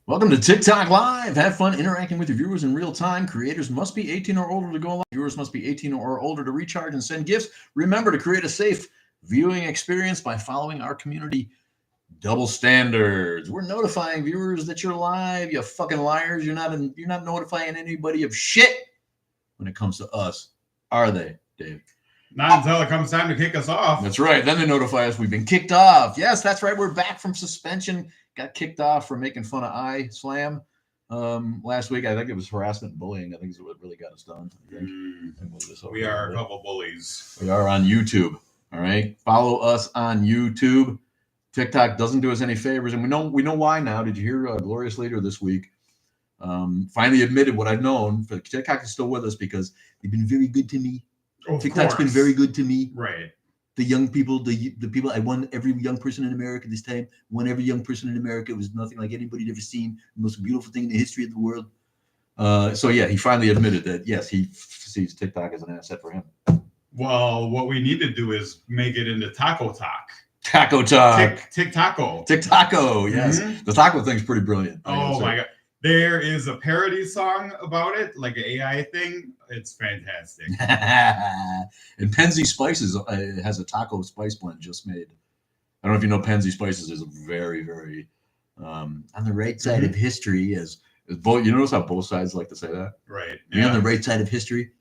Welcome to TikTok Live. Have fun interacting with your viewers in real time. Creators must be 18 or older to go live. Viewers must be 18 or older to recharge and send gifts. Remember to create a safe viewing experience by following our community double standards. We're notifying viewers that you're live. You fucking liars. You're not notifying anybody of shit when it comes to us, are they, Dave? Not until it comes time to kick us off. That's right. Then they notify us we've been kicked off. Yes, that's right. We're back from suspension. Got kicked off for making fun of I Slam last week. I think it was harassment and bullying. I think is what really got us done. We are a couple bullies. We are on YouTube. All right. Follow us on YouTube. TikTok doesn't do us any favors, and we know why now. Did you hear Glorious Leader this week? Finally admitted what I've known. TikTok is still with us because they've been very good to me. TikTok's been very good to me. Right. The young people, the people, I won every young person in America this time. Won every young person in America. It was nothing like anybody had ever seen. The most beautiful thing in the history of the world. So yeah, he finally admitted that, yes, he sees TikTok as an asset for him. Well, what we need to do is make it into Taco Talk. Taco Talk. Taco. Taco, yes. Mm-hmm. The taco thing's pretty brilliant. Oh my God. There is a parody song about it, like an AI thing. It's fantastic. And Penzi Spices has a taco spice blend just made. I don't know if you know Penzi Spices is very, very on the right side of history. As both, you notice how both sides like to say that, right? You're on the right side of history.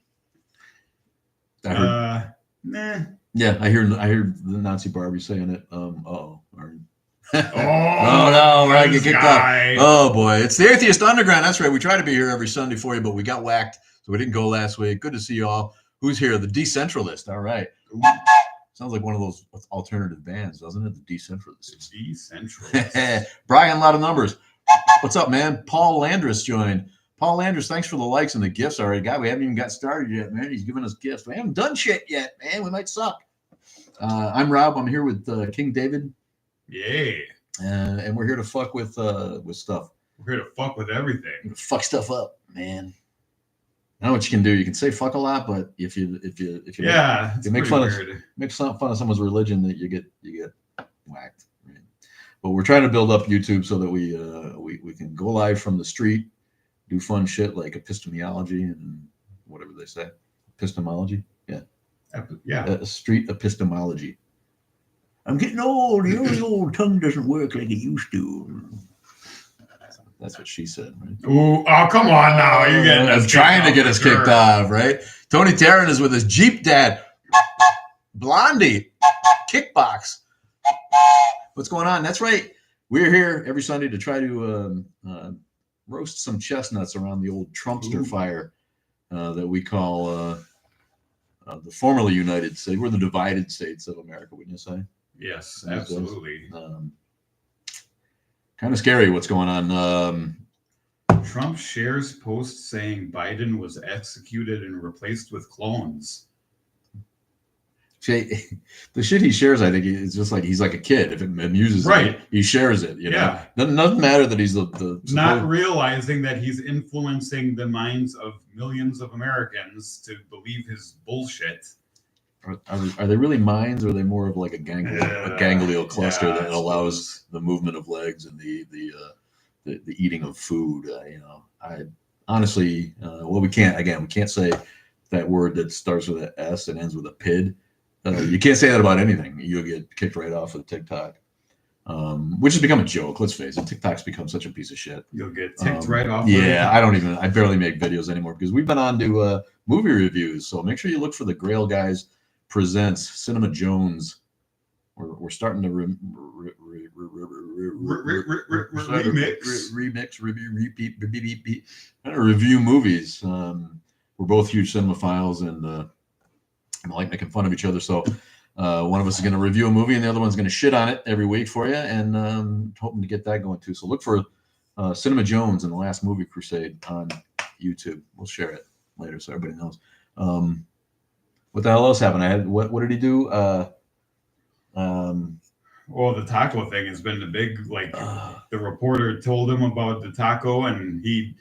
Nah. Yeah, I hear the Nazi Barbie saying it. Oh no, we're gonna get kicked off. Oh boy, it's the Atheist Underground. That's right. We try to be here every Sunday for you, but we got whacked, so we didn't go last week. Good to see you all. Who's here? The Decentralist. All right. Ooh. Sounds like one of those alternative bands, doesn't it? The Decentralist. Decentralist. Brian, a lot of numbers. What's up, man? Paul Landris joined. Paul Landris, thanks for the likes and the gifts already. God, we haven't even got started yet, man. He's giving us gifts. We haven't done shit yet, man. We might suck. I'm Rob. I'm here with King David. Yay. And we're here to fuck with stuff. We're here to fuck with everything. Fuck stuff up, man. I know what you can do. You can say fuck a lot, but if you make fun of someone's religion, that you get whacked. Right? But we're trying to build up YouTube so that we can go live from the street, do fun shit like epistemology and whatever they say, epistemology. Street epistemology. I'm getting old. The old tongue doesn't work like it used to. That's what she said, right? Ooh, oh, come on now. You're getting us trying to get us kicked off, right? Tony Tarrant is with us. Jeep Dad. Blondie. Kickbox. What's going on? That's right. We're here every Sunday to try to roast some chestnuts around the old Trumpster fire that we call the formerly United States. We're the divided states of America, wouldn't you say? Yes, absolutely. Kind of scary what's going on. Trump shares post saying Biden was executed and replaced with clones. The shit he shares, I think, is just like he's like a kid. If it amuses him, he shares it. You know? Doesn't matter that he's the not realizing that he's influencing the minds of millions of Americans to believe his bullshit. Are they really minds, or are they more of like a ganglial cluster that allows the movement of legs and the eating of food? I honestly, we can't say that word that starts with an S and ends with a PID. You can't say that about anything. You'll get kicked right off of TikTok, which has become a joke. Let's face it, TikTok's become such a piece of shit. You'll get ticked right off. Yeah, I barely make videos anymore because we've been on to movie reviews. So make sure you look for the Grail Guys Presents Cinema Jones. We're starting to review movies. We're both huge cinemaphiles and like making fun of each other. So one of us is going to review a movie and the other one's going to shit on it every week for you, and hoping to get that going too. So look for Cinema Jones and the Last Movie Crusade on YouTube. We'll share it later so everybody knows. What the hell else happened? What did he do? Well, the taco thing has been the big, the reporter told him about the taco and he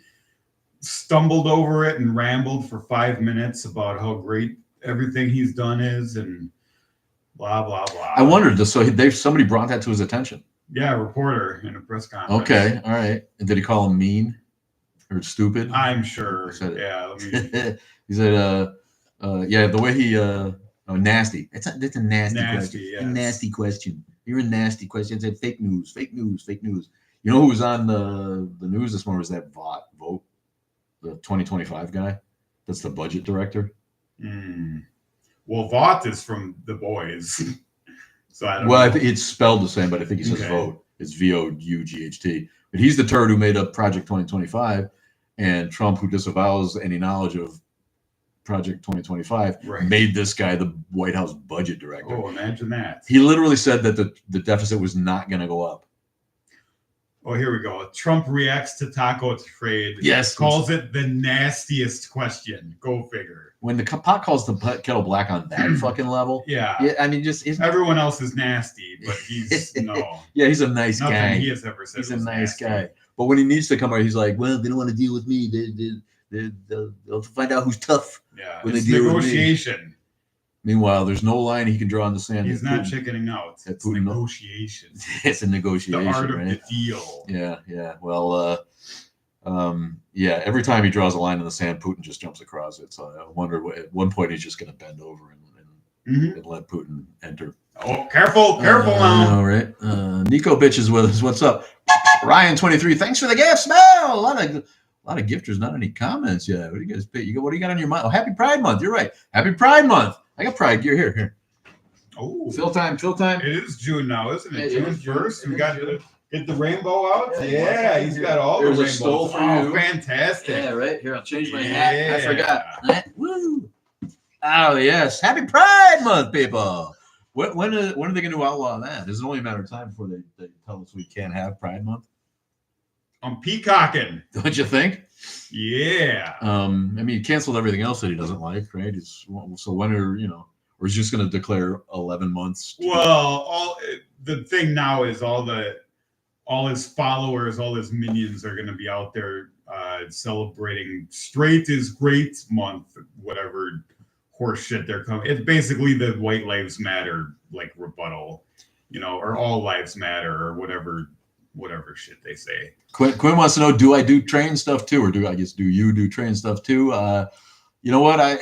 stumbled over it and rambled for 5 minutes about how great everything he's done is and blah, blah, blah. I wondered, so somebody brought that to his attention. Yeah, a reporter in a press conference. Okay, all right. And did he call him mean or stupid? I'm sure. Said it. Yeah, let me. He said, yeah, the way he, nasty. It's a nasty question. Yes. A nasty question. You're a nasty question. It said fake news, fake news, fake news. You know who was on the news this morning was that vote, the 2025 guy. That's the budget director. Well, Vought is from The Boys. So I don't Well, know. it's spelled the same, but I think he says vote. It's VOUGHT. But he's the turd who made up Project 2025, and Trump, who disavows any knowledge of Project 2025, made this guy the White House budget director. Oh, imagine that. He literally said that the deficit was not going to go up. Oh, here we go. Trump reacts to taco trade. Yes. Calls it the nastiest question. Go figure. When the pot calls the kettle black on that fucking level. Yeah. I mean, just everyone else is nasty, but he's no. Yeah, he's a nice Nothing guy. He has ever said. He's a nice nasty. guy. But when he needs to come out, he's like, well, they don't want to deal with me. They'll find out who's tough. Yeah. When it's they deal negotiation. With me. Meanwhile, there's no line he can draw in the sand. He's not chickening out. It's negotiation. It's a negotiation. The art of right? the deal. Yeah. Well, yeah. Every time he draws a line in the sand, Putin just jumps across it. So I wonder at one point he's just going to bend over and let Putin enter. Oh, careful now. All right. Nico bitch is with us. What's up? Ryan23. Thanks for the gift. Smell a lot of gifters. Not any comments yet. What do you guys? What do you got on your mind? Oh, Happy Pride Month. You're right. Happy Pride Month. I got Pride gear here. Oh, fill time. It is June now, isn't it? June 1st. We got to get the rainbow out. Yeah, he's got all the rainbows. Stole for you. Fantastic. Yeah, right. Here, I'll change my hat. I forgot. Woo. Oh, yes. Happy Pride Month, people. When are they going to outlaw that? It's only a matter of time before they tell us we can't have Pride Month. I'm peacocking. Don't you think? Yeah. I mean, he canceled everything else that he doesn't like, right? So when are, or he's just going to declare 11 months? Well, the thing now is all his followers, all his minions are going to be out there celebrating Straight is Great month, whatever horse shit they're coming. It's basically the White Lives Matter like rebuttal, or All Lives Matter or whatever shit they say. Quinn wants to know, do I do train stuff too, or do you do train stuff too? You know what?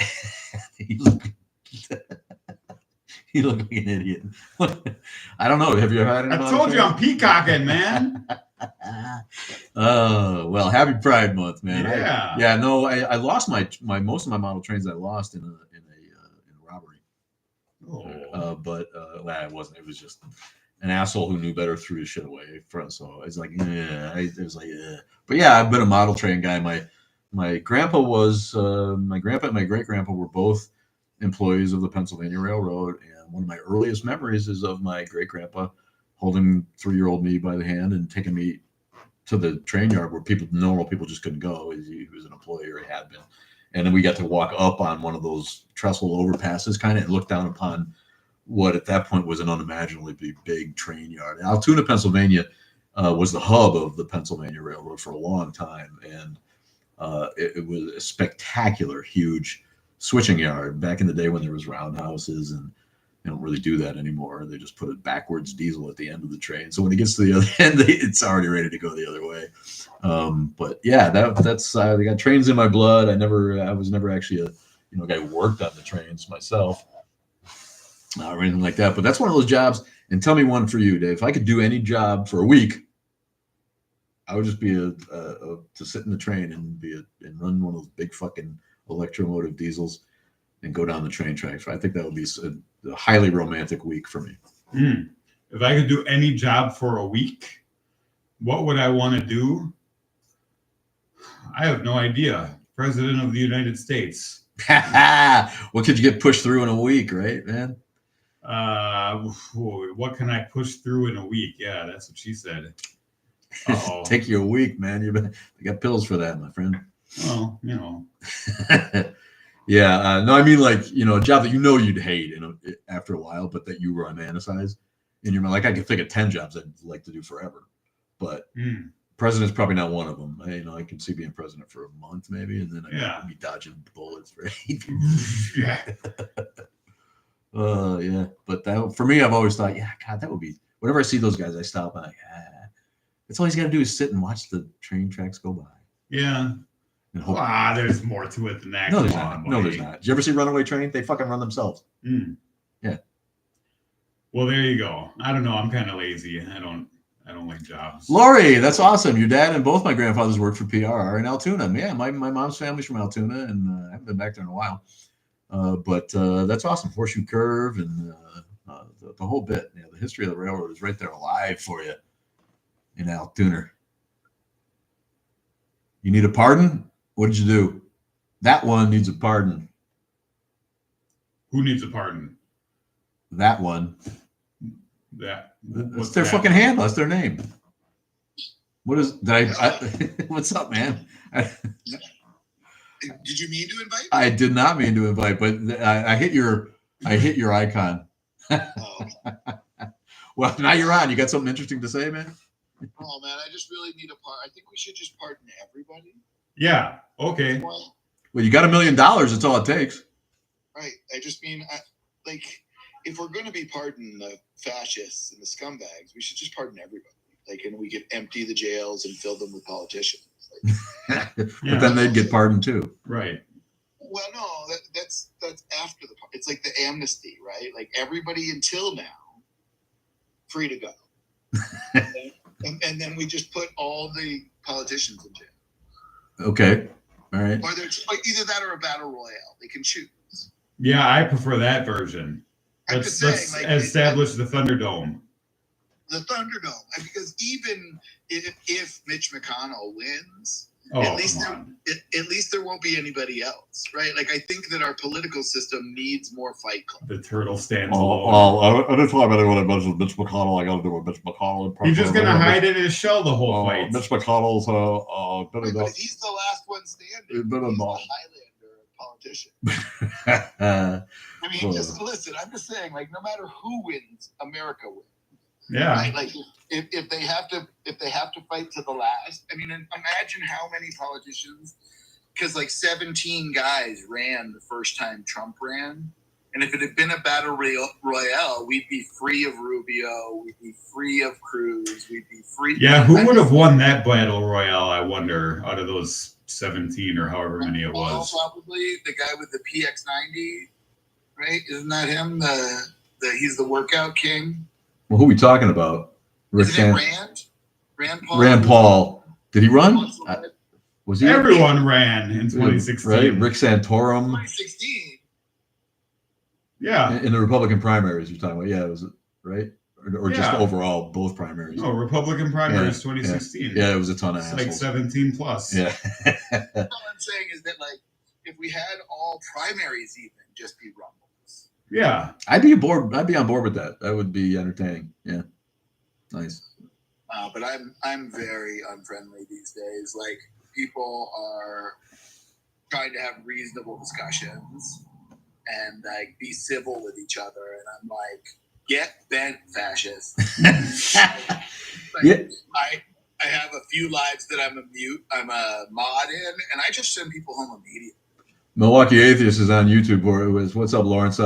You look like an idiot. I don't know. Have you had? I told you I'm peacocking, man. Well, happy Pride Month, man. Yeah. No, I lost my most of my model trains. I lost in a robbery. Oh. But it wasn't. It was just an asshole who knew better threw his shit away. So I was like, But yeah, I've been a model train guy. My grandpa was my grandpa and my great grandpa were both employees of the Pennsylvania Railroad, and one of my earliest memories is of my great grandpa holding 3-year-old me by the hand and taking me to the train yard where normal people just couldn't go. He was an employee, or he had been, and then we got to walk up on one of those trestle overpasses kind of and look down upon what at that point was an unimaginably big train yard. Altoona, Pennsylvania was the hub of the Pennsylvania Railroad for a long time, and it was a spectacular, huge switching yard back in the day when there was roundhouses, and they don't really do that anymore. They just put a backwards diesel at the end of the train, so when it gets to the other end, it's already ready to go the other way. But yeah, that's I got trains in my blood. I was never actually a guy who worked on the trains myself or anything like that. But that's one of those jobs. And tell me one for you, Dave. If I could do any job for a week, I would just be to sit in the train and run one of those big fucking electromotive diesels and go down the train tracks. I think that would be a highly romantic week for me. If I could do any job for a week, what would I want to do? I have no idea. President of the United States. What could you get pushed through in a week, right, man? What can I push through in a week? Yeah, that's what she said. Take you a week, man. You got pills for that, my friend. Well, Yeah, no, I mean, like, a job that you'd hate after a while, but that you romanticize in your mind. Like, I could think of 10 jobs I'd like to do forever, but president's probably not one of them. I can see being president for a month maybe, and then I'd be dodging bullets, right? Yeah. Yeah. But that, for me, I've always thought, yeah, God, that would be whenever I see those guys, I stop and that's all he's got to do is sit and watch the train tracks go by. Yeah. And hope. There's more to it than that. No, there's not. No, there's not. Did you ever see Runaway Train? They fucking run themselves. Mm. Yeah. Well, there you go. I don't know. I'm kind of lazy. I don't like jobs. Lori, that's awesome. Your dad and both my grandfathers worked for PRR in Altoona. Yeah, my mom's family's from Altoona, and I haven't been back there in a while. But that's awesome. Horseshoe Curve and the whole bit. Yeah, the history of the railroad is right there alive for you in Altoona. You need a pardon? What did you do? That one needs a pardon. Who needs a pardon? That one. That's their fucking handle. That's their name. What is? What's up, man? Did you mean to invite? I did not mean to invite, but I hit your icon. Oh. Well, now you're on. You got something interesting to say, man? Oh man, I just really need a part. I think we should just pardon everybody. Yeah. Okay. Well, you got $1 million. That's all it takes. Right. I just mean, if we're going to be pardon the fascists and the scumbags, we should just pardon everybody. And we could empty the jails and fill them with politicians. But then they'd get pardoned too. Right. Well, no, that's after the. It's like the amnesty, right? Like everybody until now, free to go. And then we just put all the politicians in jail. Okay. All right. Or there's either that or a battle royale. They can choose. Yeah, I prefer that version. Let's establish the Thunderdome. The Thunderdome, because even if Mitch McConnell wins, at least there won't be anybody else, right? I think that our political system needs more Fight Club. The turtle stands alone. Anytime anyone mentions Mitch McConnell, I got to do a Mitch McConnell. He's just gonna hide in his shell the whole fight. Mitch McConnell's but he's the last one standing. He's the Highlander politician. I mean, just listen. I'm just saying, no matter who wins, America wins. Yeah. Right? If they have to fight to the last. I mean, imagine how many politicians, because 17 guys ran the first time Trump ran, and if it had been a battle royale, we'd be free of Rubio, we'd be free of Cruz, we'd be free. Yeah, who would have won that battle royale? I wonder, out of those 17 or however many it was. Probably the guy with the PX90, right? Isn't that him? He's the workout king. Well, who are we talking about? Isn't it Rand Paul? Rand Paul. Did he run? Was he? Everyone ran in 2016. Right? Rick Santorum. 2016. Yeah. In the Republican primaries you're talking about. Yeah, was it right? Or just overall, both primaries? No, Republican primaries 2016. Yeah, it was a ton of assholes. 17 plus. Yeah. All I'm saying is that, if we had all primaries even just be rumbles. Yeah. I'd be on board with that. That would be entertaining. Yeah. Nice. But I'm very unfriendly these days. People are trying to have reasonable discussions and be civil with each other, and I'm get bent, fascist. Yeah. I have a few lives that I'm a mod in, and I just send people home immediately. Milwaukee Atheist is on YouTube. What's up, Lawrence?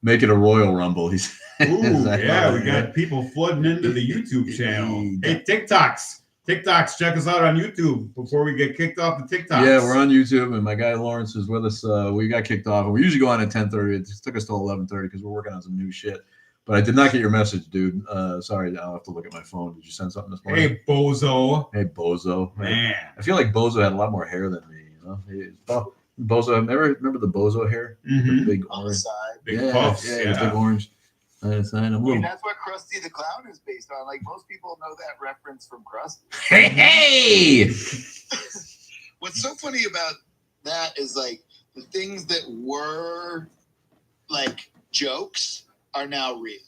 Make it a Royal Rumble. He said. Ooh, yeah, we got people flooding into the YouTube channel. Hey, TikToks, check us out on YouTube before we get kicked off the TikToks. Yeah, we're on YouTube, and my guy Lawrence is with us. We got kicked off, and we usually go on at 10:30. It just took us till 11:30 because we're working on some new shit. But I did not get your message, dude. Sorry, I'll have to look at my phone. Did you send something this morning? Hey, bozo. Hey, bozo. Man. I feel like Bozo had a lot more hair than me. Bozo, remember the Bozo hair? Mm-hmm. The big On the orange. side. Big puffs. Yeah, big orange. That's That's what Krusty the Clown is based on. Most people know that reference from Krusty. Hey! What's so funny about that is the things that were jokes are now real.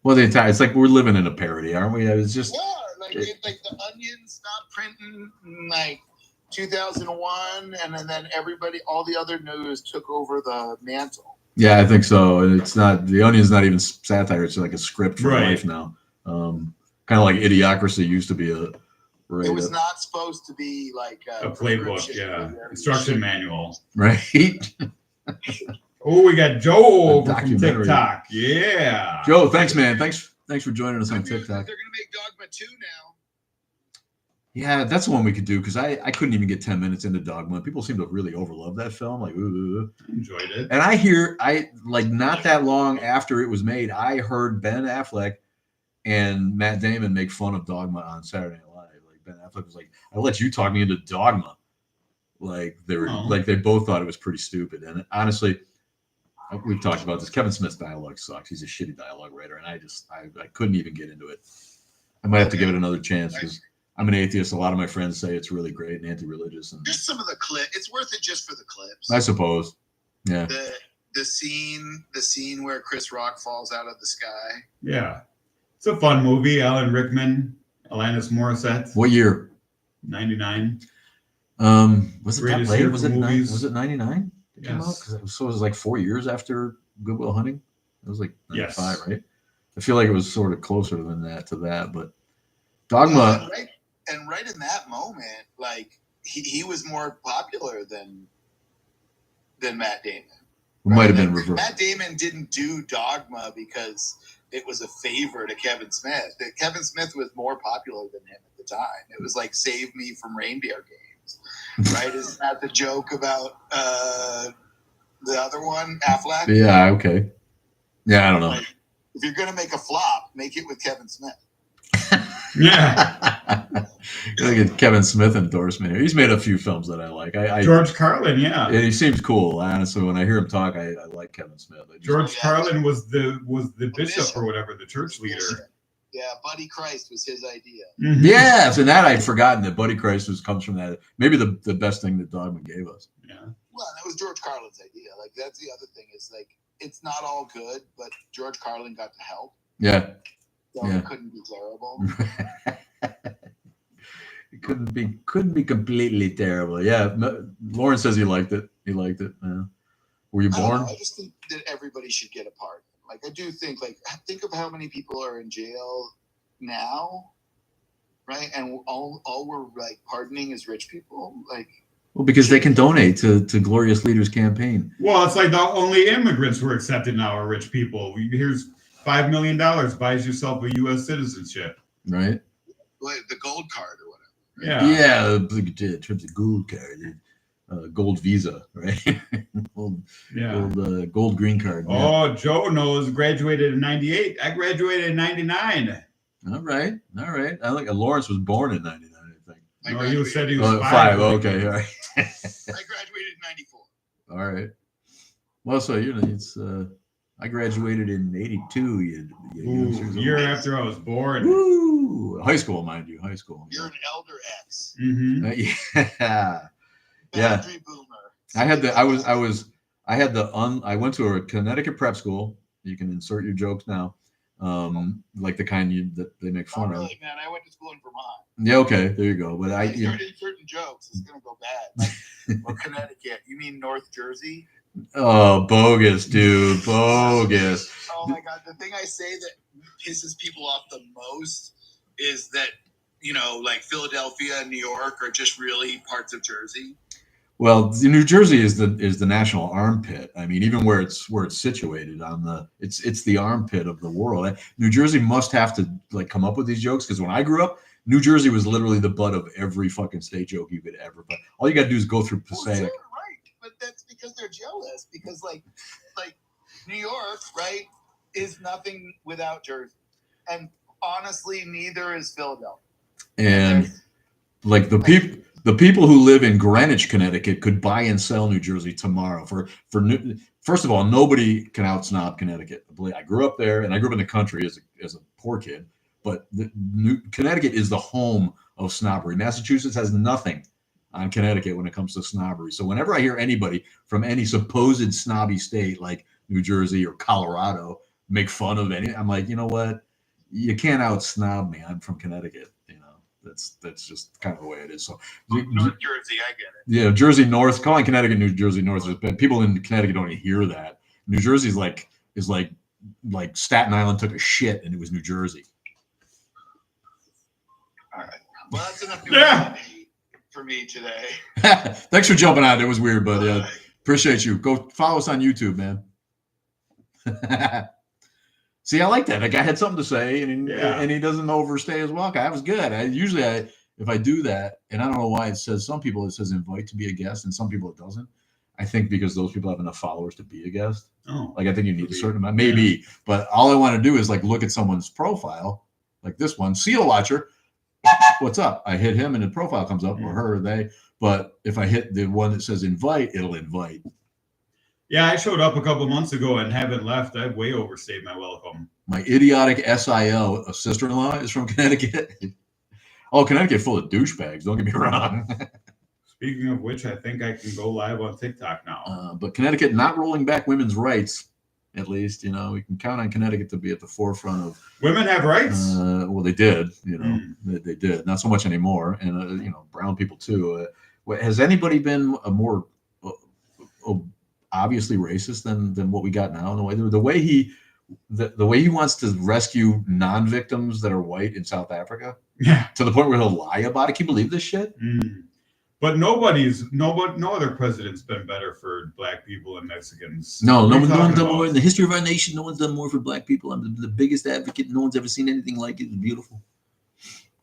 Well, it's like we're living in a parody, aren't we? It's just the Onion stopped printing in 2001, and then all the other news took over the mantle. Yeah, I think so. And it's not, the Onion's not even satire. It's like a script for life now. Kind of like Idiocracy used to be It was not supposed to be a playbook, instruction manual. Right. Oh, we got Joe over from TikTok. Yeah. Joe, thanks, man. Thanks Thanks for joining us on Good news is TikTok. they're gonna make Dogma 2 now. Yeah, that's the one we could do because I couldn't even get 10 minutes into Dogma. People seem to really overlove that film. Like, ooh. Enjoyed it. And I like not that long after it was made, I heard Ben Affleck and Matt Damon make fun of Dogma on Saturday Night Live. Like Ben Affleck was like, "I let you talk me into Dogma." Like they were like they both thought it was pretty stupid. And honestly, we've talked about this. Kevin Smith's dialogue sucks. He's a shitty dialogue writer, and I couldn't even get into it. I might have to give it another chance because I'm an atheist. A lot of my friends say it's really great and anti-religious. And just some of the clip. It's worth it just for the clips. I suppose. Yeah. The scene where Chris Rock falls out of the sky. Yeah. It's a fun movie. Alan Rickman, Alanis Morissette. What year? 99. Was it that late? Was it 99? It came out? Yes. So it was like 4 years after Good Will Hunting. It was like 95, Yes. right? I feel like it was sort of closer than that to that, but Dogma. And right in that moment, like he was more popular than Matt Damon. It might have been reversed. Matt Damon didn't do Dogma because it was a favor to Kevin Smith. Kevin Smith was more popular than him at the time. It was like Save Me from Reindeer Games, right? Isn't that the joke about the other one, Affleck? Yeah, okay. Yeah, I don't know. Like, if you're going to make a flop, make it with Kevin Smith. Yeah. Gotta get Kevin Smith endorsement here. He's made a few films that I like. George Carlin, yeah. He seems cool. Honestly, when I hear him talk, I like Kevin Smith. George Carlin was the bishop or whatever, the church leader. Yeah, Buddy Christ was his idea. Mm-hmm. Yes, and that I'd forgotten that Buddy Christ comes from that. Maybe the best thing that Dogma gave us. Yeah. Well, that was George Carlin's idea. Like that's the other thing is like it's not all good, but George Carlin got to help. Yeah. So it couldn't be terrible. It couldn't be completely terrible. Yeah, Lauren says he liked it. He liked it. Yeah. Were you born? I just think that everybody should get a part. Like I do think think of how many people are in jail now, right? And all we're like pardoning is rich people. Like well, because they can donate to Glorious Leaders campaign. Well, it's like the only immigrants who are accepted now are rich people. Here's $5 million, buys yourself a U.S. citizenship. Right. Well, the gold card or whatever. Yeah. Yeah, in terms of gold card, gold visa, right? Gold green card. Yeah. Oh, Joe knows. Graduated in '98. I graduated in '99. All right. I think Lawrence was born in '99. I think. No, you said he was 5. Okay. All right. I graduated in '94. All right. Well, so it's. I graduated in '82. Year after I was born. Woo! High school, mind you. High school. You're an elder X. Mm-hmm. Yeah. Boundary boomer. I went to a Connecticut prep school. You can insert your jokes now. Like the kind that they make fun of. Really, man. I went to school in Vermont. Yeah, okay, there you go. But I started certain jokes. It's gonna go bad. Or Connecticut. You mean North Jersey? Oh, bogus, dude. Bogus. Oh my God. The thing I say that pisses people off the most is that, like Philadelphia and New York are just really parts of Jersey. Well, New Jersey is the national armpit. I mean, even where it's situated it's the armpit of the world. New Jersey must have to come up with these jokes because when I grew up, New Jersey was literally the butt of every fucking state joke you could ever find. All you got to do is go through Passaic. Well, right, but that's because they're jealous. Because like New York, right, is nothing without Jersey, and honestly, neither is Philadelphia. And the people who live in Greenwich, Connecticut, could buy and sell New Jersey tomorrow. First of all, nobody can out-snob Connecticut. I grew up there, and I grew up in the country as a poor kid. But Connecticut is the home of snobbery. Massachusetts has nothing on Connecticut when it comes to snobbery. So whenever I hear anybody from any supposed snobby state like New Jersey or Colorado make fun of I'm like, you know what? You can't out-snob me. I'm from Connecticut. That's just kind of the way it is. So North Jersey, I get it. Yeah, Jersey North. Calling Connecticut New Jersey North is bad. People in Connecticut don't even hear that. New Jersey is like Staten Island took a shit and it was New Jersey. All right. Well, that's enough for me today. Thanks for jumping on. It was weird, but appreciate you. Go follow us on YouTube, man. See, I like that. That guy had something to say, and Yeah. he doesn't overstay his welcome. That was good. If I do that, and I don't know why it says some people it says invite to be a guest, and some people it doesn't. I think because those people have enough followers to be a guest. Oh, Like I think you need a certain amount, maybe. But all I want to do is like look at someone's profile, like this one, Seal Watcher. What's up? I hit him, and the profile comes up, or her, or they. But if I hit the one that says invite, it'll invite. Yeah, I showed up a couple months ago and haven't left. I've way overstayed my welcome. My idiotic SIL, a sister-in-law, is from Connecticut. Oh, Connecticut full of douchebags. Don't get me wrong. Speaking of which, I think I can go live on TikTok now. But Connecticut not rolling back women's rights. At least, you know, we can count on Connecticut to be at the forefront of. Women have rights. Well, they did. You know, they did. Not so much anymore, and you know, brown people too. Has anybody been a more obviously racist than what we got now? The way he wants to rescue non-victims that are white in South Africa, to the point where he'll lie about it. Can you believe this shit? But no other president's been better for black people and Mexicans. No one's done more in the history of our nation. No one's done more for black people. I'm the biggest advocate. No one's ever seen anything like it. It's beautiful.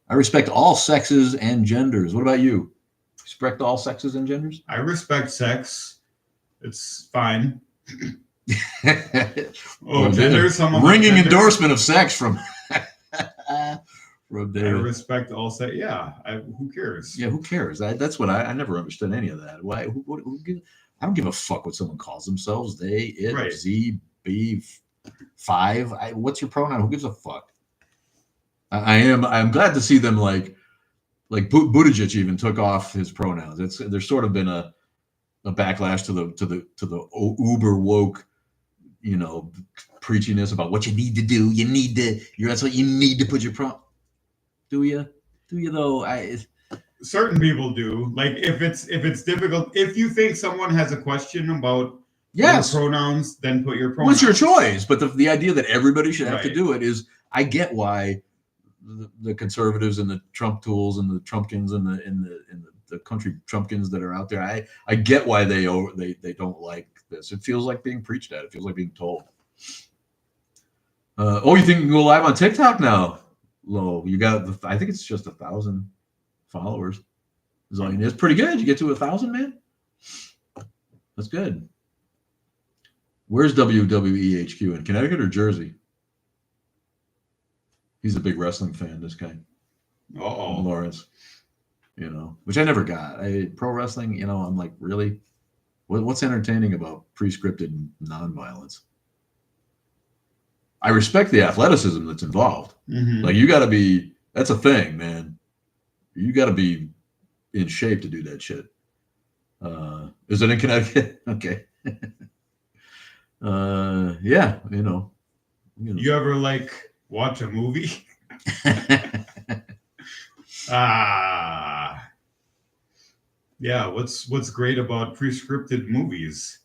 I respect all sexes and genders. What about you? Respect all sexes and genders? I respect sex. It's fine. Gender, ringing endorsement of sex from David. I respect all sex. Yeah, who cares? Yeah, who cares? That's what I never understood any of that. Why? I don't give a fuck what someone calls themselves. They, it, right. Z, B, 5. What's your pronoun? Who gives a fuck? I'm glad to see them like Buttigieg even took off his pronouns. There's sort of been a backlash to the uber woke, you know, preachiness about what you need to do. That's what you need to put your Do you though? Certain people do. Like if it's difficult, if you think someone has a question about your pronouns, then put your pronouns. What's your choice? But the idea that everybody should have to do it is, I get why the conservatives and the Trump tools and the Trumpkins and the country Trumpkins that are out there. I get why they don't like this. It feels like being preached at. It feels like being told. You think you can go live on TikTok now? Low. You got I think it's just 1,000 followers. Is all you need. It's pretty good. You get to 1,000, man. That's good. Where's WWE HQ, in Connecticut or Jersey? He's a big wrestling fan, this guy. Lawrence. You know, which I never got. Pro wrestling, you know, I'm like, really? What's entertaining about pre-scripted nonviolence? I respect the athleticism that's involved. Mm-hmm. Like, you got to be, that's a thing, man. You got to be in shape to do that shit. Is it in Connecticut? Okay. Yeah, you know. You ever watch a movie? Yeah. What's great about pre-scripted movies?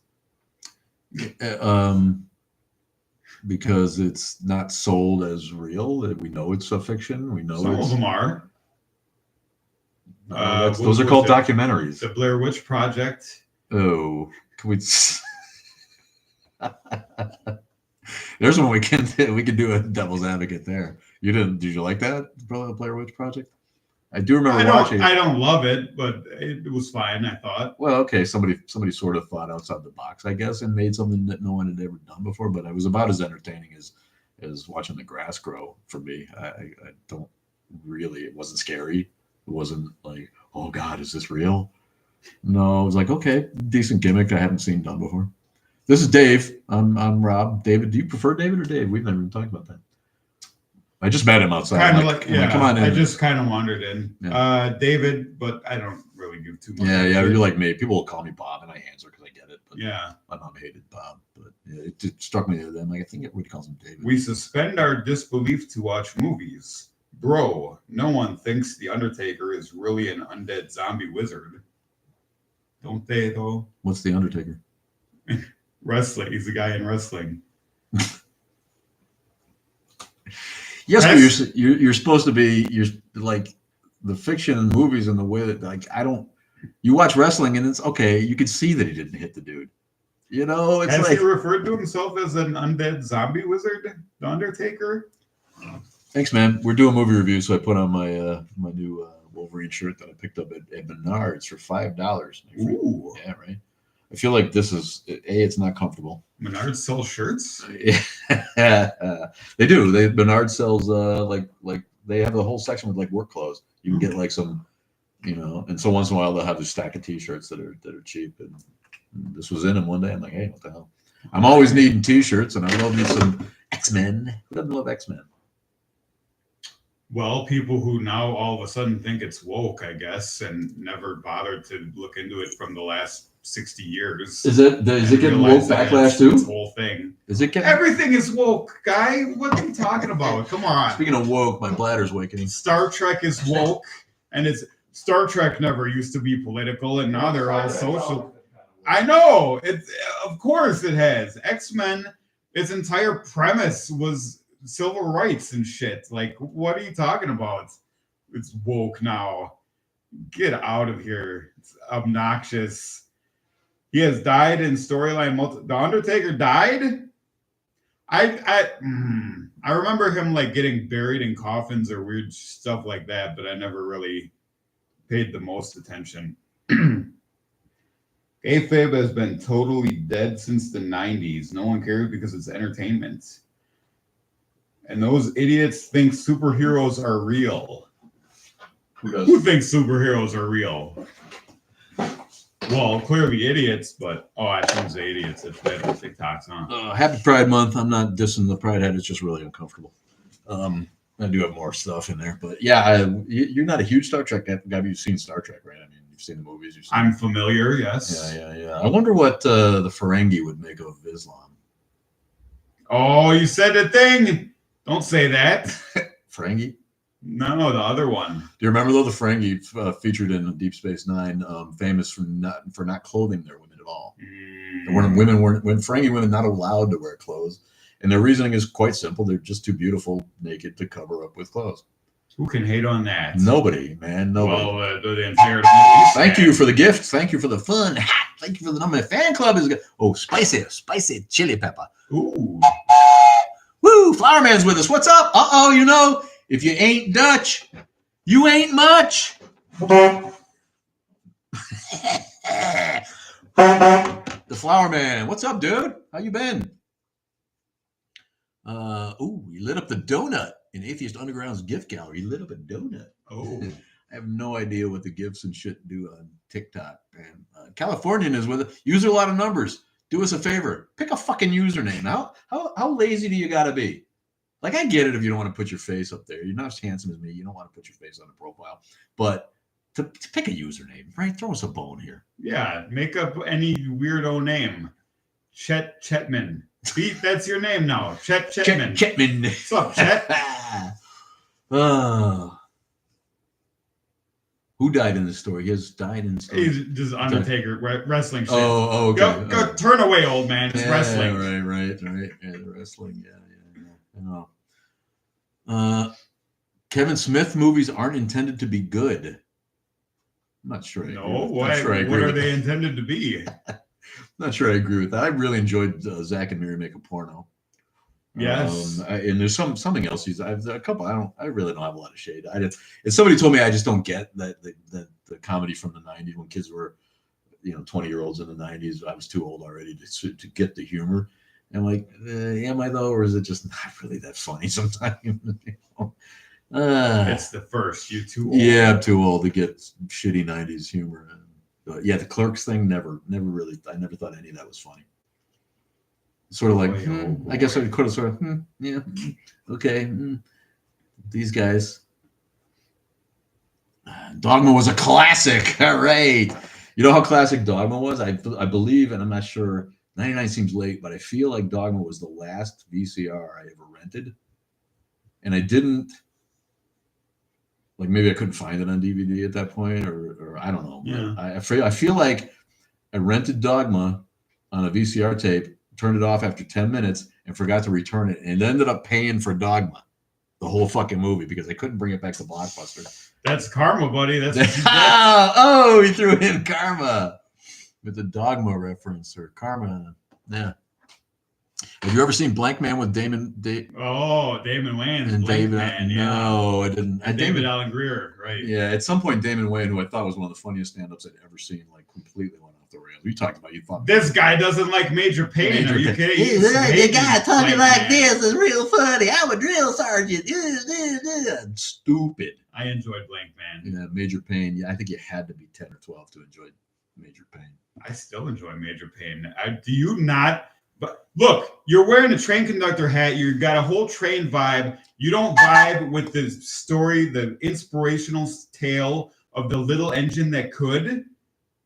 Because it's not sold as real. That we know it's a fiction. We know some of them are. Those are called documentaries. The Blair Witch Project. Oh, can we? There's one we can do a devil's advocate there. You didn't? Did you like that Blair Witch Project? I do remember watching. I don't love it, but it was fine, I thought. Well, okay, somebody sort of thought outside the box, I guess, and made something that no one had ever done before. But it was about as entertaining as watching the grass grow for me. I don't really. It wasn't scary. It wasn't like, oh God, is this real? No, it was like, okay, decent gimmick I haven't seen done before. This is Dave. I'm Rob. David, do you prefer David or Dave? We've never even talked about that. I just met him outside. Come on in. I just kind of wandered in. Yeah. David, but I don't really give too much. Yeah, you're like me. People will call me Bob, and I answer because I get it. But yeah, my mom hated Bob, but it struck me the other day. I'm like, I think everybody calls him David. We suspend our disbelief to watch movies. Bro, no one thinks the Undertaker is really an undead zombie wizard. Don't they, though? What's the Undertaker? Wrestling. He's a guy in wrestling. Yes, but you're supposed to be. You're like the fiction and movies and the way that you watch wrestling and it's okay. You could see that he didn't hit the dude. You know, it's Has like he referred to himself as an undead zombie wizard, the Undertaker? thanks, man. We're doing movie review, so I put on my my new Wolverine shirt that I picked up at Menards for $5. Ooh. Yeah, right. I feel like this is it's not comfortable. Menards sell shirts? They do. Menards sells like they have a whole section with like work clothes. You can get like some, and so once in a while they'll have a stack of t-shirts that are cheap. And this was in them one day. I'm like, hey, what the hell? I'm always needing t-shirts, and I love me some X-Men. Who doesn't love X-Men? Well, people who now all of a sudden think it's woke, I guess, and never bothered to look into it from the last 60 years. Is it getting woke backlash too? This whole thing. Is it getting? Everything is woke, guy. What are you talking about? Come on. Speaking of woke, my bladder's wakening. Star Trek is woke, and Star Trek never used to be political, and now they're all social. I know. Of course it has. X-Men, its entire premise was civil rights and shit. Like, what are you talking about? It's woke now. Get out of here. It's obnoxious. He has died in storyline. The Undertaker died? I remember him like getting buried in coffins or weird stuff like that, but I never really paid the most attention. Kayfabe has been totally dead since the 90s. No one cares because it's entertainment. And those idiots think superheroes are real. Who thinks superheroes are real? Well, clearly idiots, but I shouldn't say idiots. It's bad for TikToks, huh? Happy Pride Month. I'm not dissing the Pride Head. It's just really uncomfortable. I do have more stuff in there, but yeah, you're not a huge Star Trek guy. You've seen Star Trek, right? I mean, you've seen the movies. I'm familiar, yes. Yeah. I wonder what the Ferengi would make of Islam. Oh, you said the thing. Don't say that. Ferengi? No, the other one. Do you remember though the Ferengi featured in Deep Space Nine, famous for not clothing their women at all? When Ferengi women not allowed to wear clothes, and their reasoning is quite simple: they're just too beautiful naked to cover up with clothes. Who can hate on that? Nobody, man. Nobody. Well, the entire Middle East. Thank you for the gift. Thank you for the fun. Thank you for the number. Fan club is good. Oh, spicy chili pepper. Ooh. Woo! Flower Man's with us. What's up? If you ain't Dutch, you ain't much. The Flower Man. What's up, dude? How you been? You lit up the donut in Atheist Underground's gift gallery. You lit up a donut. Oh. I have no idea what the gifts and shit do on TikTok, man. Californian is with it. Use a lot of numbers. Do us a favor. Pick a fucking username. How lazy do you got to be? Like, I get it if you don't want to put your face up there. You're not as handsome as me. You don't want to put your face on the profile. But to pick a username, right? Throw us a bone here. Yeah, make up any weirdo name. Chetman. That's your name now. Chetman. Chetman. What's up, Chet? Who died in this story? He has died in the story. He's just Undertaker wrestling shit. Oh, okay. Go turn away, old man. It's wrestling. Right. Yeah, the wrestling. Yeah. Kevin Smith movies aren't intended to be good. I'm not sure. What are they intended to be? Not sure I agree with that. I really enjoyed Zach and Miri Make a Porno. Yes. And there's something else. I've a couple. I really don't have a lot of shade. If somebody told me I just don't get that the comedy from the 90s when kids were, 20-year-olds in the 90s, I was too old already to get the humor. And I'm like, am I though, or is it just not really that funny sometimes? It's the first. You're too old. Yeah, I'm too old to get shitty 90s humor. But yeah, the Clerks thing never really. I never thought any of that was funny. Sort of like, I guess I could have sort of, yeah, okay. These guys. Dogma was a classic. All right. You know how classic Dogma was? I believe, and I'm not sure, 99 seems late, but I feel like Dogma was the last VCR I ever rented. And I didn't, like maybe I couldn't find it on DVD at that point, or I don't know. Yeah. I feel like I rented Dogma on a VCR tape, turned it off after 10 minutes, and forgot to return it, and ended up paying for Dogma, the whole fucking movie, because I couldn't bring it back to Blockbuster. That's karma, buddy. That's what you get. Oh, he threw in karma. with the Dogma reference or Karma. Yeah. Have you ever seen Blank Man with Damon? Oh, Damon Wayans. And Blank David? Man, No, I didn't. And David Allen Greer, right? Yeah, at some point, Damon Wayans, who I thought was one of the funniest stand-ups I'd ever seen, like completely went off the rails. We talked about you thought this guy doesn't like Major Payne. Are you kidding? The guy talking like this is real funny. I'm a drill sergeant. Stupid. I enjoyed Blank Man. Yeah, Major Payne. Yeah, I think you had to be 10 or 12 to enjoy Major Payne. I still enjoy Major Payne. Do you not? But look, you're wearing a train conductor hat. You got a whole train vibe. You don't vibe with the story, the inspirational tale of the little engine that could.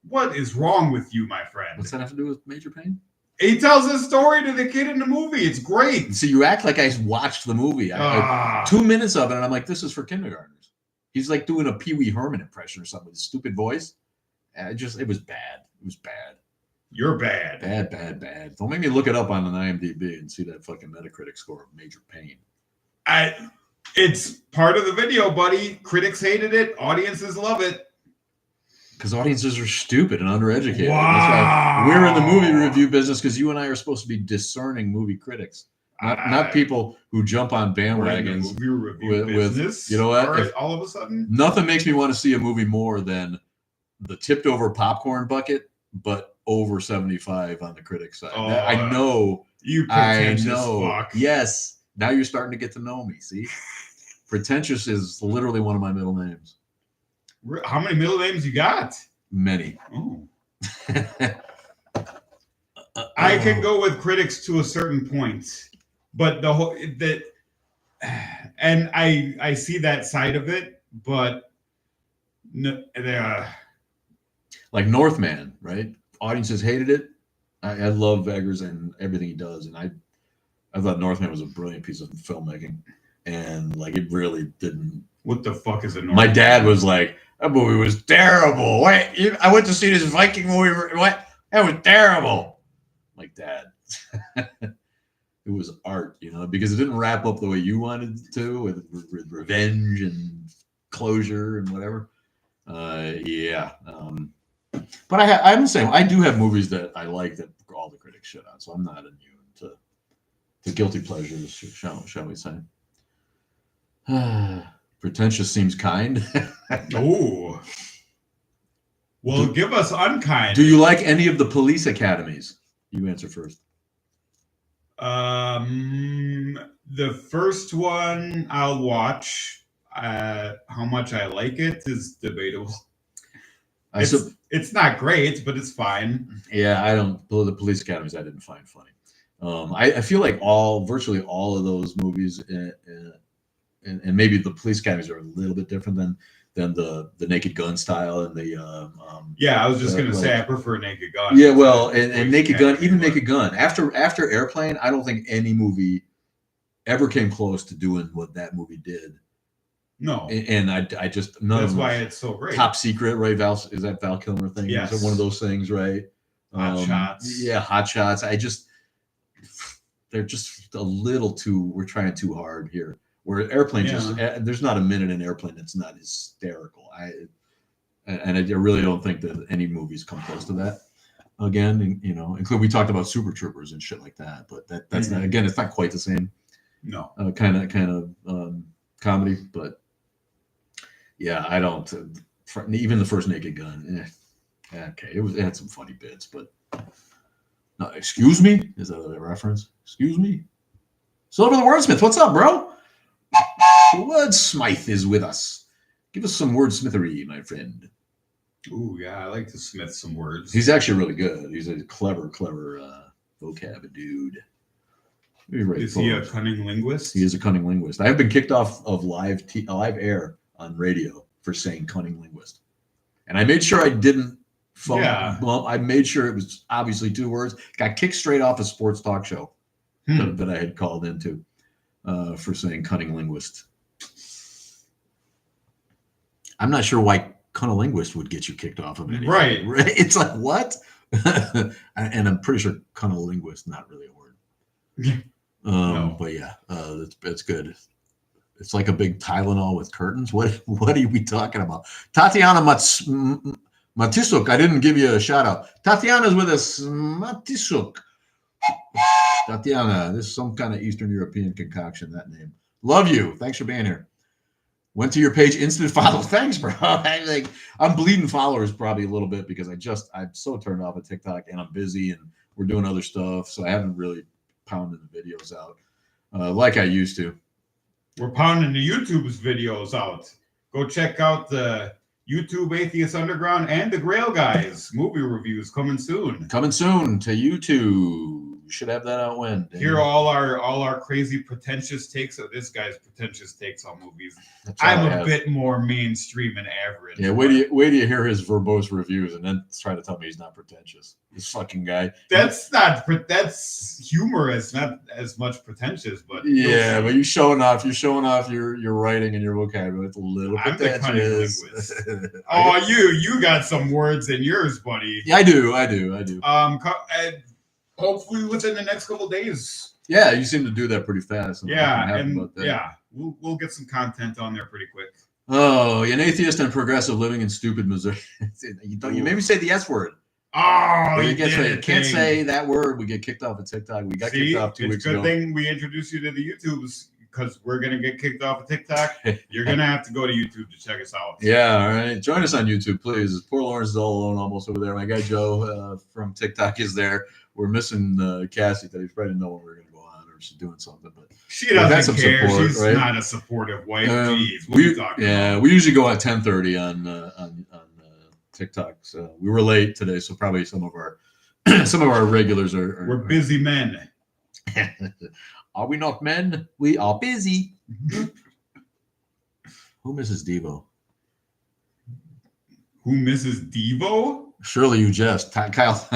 What is wrong with you, my friend? What's that have to do with Major Payne? He tells a story to the kid in the movie. It's great. See, you act like I watched the movie. I 2 minutes of it, and I'm like, this is for kindergartners. He's like doing a Pee Wee Herman impression or something with his stupid voice. It was bad. It was bad. You're bad. Bad. Don't make me look it up on an IMDb and see that fucking Metacritic score of Major Payne. It's part of the video, buddy. Critics hated it. Audiences love it. Because audiences are stupid and undereducated. Wow. That's why we're in the movie review business, because you and I are supposed to be discerning movie critics, not people who jump on bandwagons. Movie review business. You know what? All of a sudden, nothing makes me want to see a movie more than the tipped over popcorn bucket, but over 75 on the critic side. Oh, I know. You pretentious fuck. Yes. Now you're starting to get to know me. See, pretentious is literally one of my middle names. How many middle names you got? Many. Oh. I can go with critics to a certain point, but and I see that side of it, but like Northman, right? Audiences hated it. I love Eggers and everything he does, and I thought Northman was a brilliant piece of filmmaking, and like it really didn't. What the fuck is a Northman? My dad was like, that movie was terrible. Wait, I went to see this Viking movie. What? That was terrible. Like, Dad, it was art, because it didn't wrap up the way you wanted to, with revenge and closure and whatever. Yeah. But I'm the same. I do have movies that I like that all the critics shit on, so I'm not immune to guilty pleasures, shall we say. Pretentious seems kind. Oh. Well, give us unkind. Do you like any of the police academies? You answer first. The first one I'll watch. How much I like it is debatable. It's not great, but it's fine. Yeah, I don't. The police academies I didn't find funny. I feel like virtually all of those movies, and maybe the police academies are a little bit different than the Naked Gun style and the I was just gonna say I prefer Naked Gun. Yeah, well, and Naked Gun, even Naked Gun after Airplane, I don't think any movie ever came close to doing what that movie did. No, and I just none. That's of them. why it's so great. Top Secret, right? Is that Val Kilmer thing? Yes, is it one of those things, right? Hot Shots. Yeah, Hot Shots. They're just a little too. We're trying too hard here. Where Airplane there's not a minute in Airplane that's not hysterical. I really don't think that any movies come close to that. Again, include we talked about Super Troopers and shit like that, but that's not, again, it's not quite the same. No, kind of comedy, but yeah, I don't. Even the first Naked Gun, okay, it had some funny bits, but no. Excuse me, is that a reference? Excuse me, Silver the Wordsmith. What's up, bro? Wordsmith is with us. Give us some wordsmithery, my friend. Ooh, yeah, I like to smith some words. He's actually really good. He's a clever vocab dude. Is he a cunning linguist? He is a cunning linguist. I have been kicked off of live air on radio for saying cunning linguist, and I made sure I didn't. Well, I made sure it was obviously 2 words. Got kicked straight off a sports talk show that I had called into. For saying cunning linguist. I'm not sure why cunnilinguist would get you kicked off of anything. Right. It's like, what? And I'm pretty sure cunnilinguist not really a word. No. But yeah, that's good. It's like a big Tylenol with curtains. What are we talking about? Tatiana Matisuk, I didn't give you a shout out. Tatiana's with us. Matisuk. Tatiana, this is some kind of Eastern European concoction, that name. Love you. Thanks for being here. Went to your page, instant follow. Thanks, bro. I'm bleeding followers probably a little bit because I'm so turned off of TikTok and I'm busy and we're doing other stuff. So I haven't really pounded the videos out like I used to. We're pounding the YouTube's videos out. Go check out the YouTube Atheist Underground and the Grail Guys movie reviews coming soon. Coming soon to YouTube. Should have that out when. Hear all our crazy pretentious takes of this guy's pretentious takes on movies. I'm a bit more mainstream and average. Yeah, wait do you hear his verbose reviews and then try to tell me he's not pretentious. This fucking guy. That's humorous, not as much pretentious, but yeah, but you're showing off your writing and your vocabulary. It's a little pretentious. I'm the cunning linguist. Oh, you got some words in yours, buddy. Yeah, I do. Hopefully within the next couple of days. Yeah, you seem to do that pretty fast. We'll get some content on there pretty quick. Oh, an atheist and progressive living in stupid Missouri. You made me say the S word. Oh, you can't say that word. We get kicked off of TikTok. We got kicked off 2 weeks ago. It's a good thing we introduced you to the YouTubes because we're gonna get kicked off of TikTok. You're gonna have to go to YouTube to check us out. Yeah, all right. Join us on YouTube, please. Poor Lawrence is all alone, almost over there. My guy Joe from TikTok is there. We're missing Cassie today. She probably didn't know when we were going to go on or she's doing something. But she doesn't care. Support, she's right? Not a supportive wife. Jeez, what are you talking about? We usually go at 10:30 on TikTok. So we were late today, so probably some of our regulars are we're busy men. Are we not men? We are busy. Who misses Devo? Who misses Devo? Shirley, you jest. Kyle.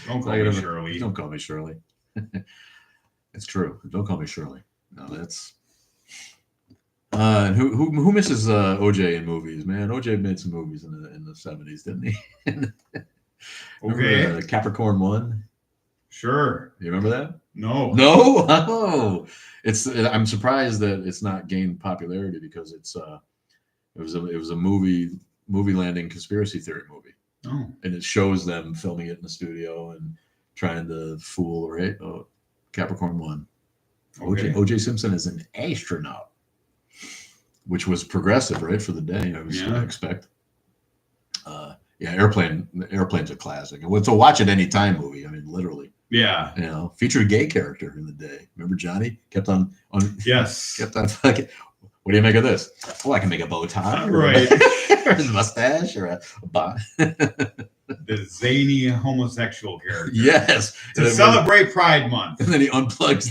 Don't call me Shirley. Don't call me Shirley. It's true. Don't call me Shirley. No, that's. And who misses OJ in movies? Man, OJ made some movies in the 70s, didn't he? Okay. Capricorn 1. Sure. You remember that? No. Oh, I'm surprised that it's not gained popularity because it was a movie landing conspiracy theory movie. Oh. And it shows them filming it in the studio and trying to fool, right? Oh, Capricorn 1. Okay. OJ Simpson is an astronaut, which was progressive, right, for the day. I was going to expect. Airplane's a classic. And it's a watch at any time movie. I mean, literally. Yeah. Featured a gay character in the day. Remember Johnny? Kept on Yes. Kept on fucking. What do you make of this? Oh, I can make a bow tie. Right. Or a mustache or a the zany homosexual character. Yes. To celebrate Pride Month. And then he unplugs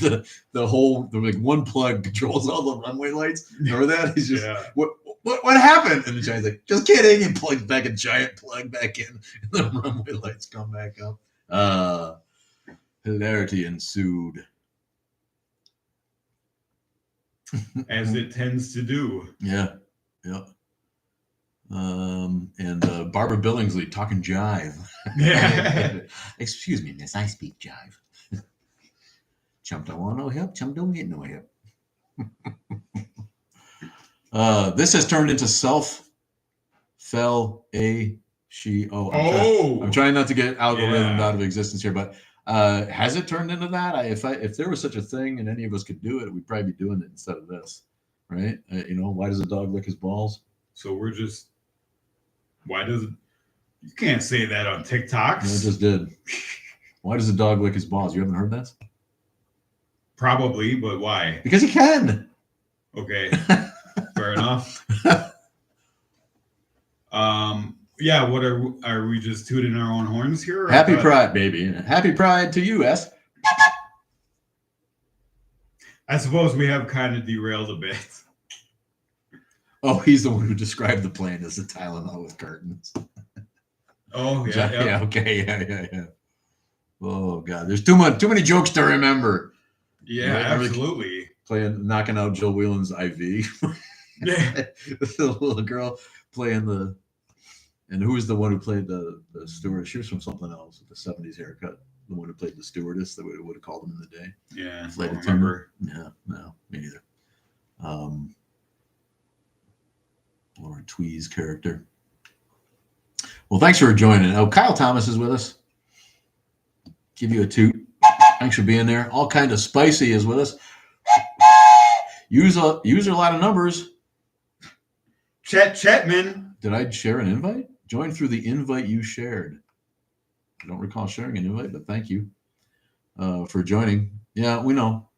the whole one plug controls all the runway lights. Remember that? He's just what happened? And the guy's like, just kidding. He plugs back a giant plug back in, and the runway lights come back up. Hilarity ensued. As it tends to do. Yeah. And Barbara Billingsley talking jive. Excuse me, miss, I speak jive. Chump don't want no help, chump don't get no help. This has turned into I'm trying not to get algorithm out of existence here, but has it turned into that? If there was such a thing and any of us could do it, we'd probably be doing it instead of this, right? Why does a dog lick his balls? So you can't say that on TikTok. No, it just did. Why does a dog lick his balls? You haven't heard that? Probably, but why? Because he can. Okay, fair enough. Yeah, what are we just tooting our own horns here? Happy Pride, baby. Happy Pride to you, S. I suppose we have kind of derailed a bit. Oh, he's the one who described the plane as a Tylenol with curtains. Oh, yeah. Okay, yeah. Oh God, there's too many jokes to remember. Yeah, absolutely. Knocking out Jill Whelan's IV. Yeah. The little girl playing and who was the one who played the stewardess? She was from something else with the 70s haircut. The one who played the stewardess that would have called him in the day. Yeah, I don't remember. Yeah, no, me neither. Laura Twee's character. Well, thanks for joining. Oh, Kyle Thomas is with us. Give you a toot. Thanks for being there. All Kind of Spicy is with us. Use a lot of numbers. Chetman. Did I share an invite? Join through the invite you shared. I don't recall sharing an invite, but thank you for joining. Yeah, we know.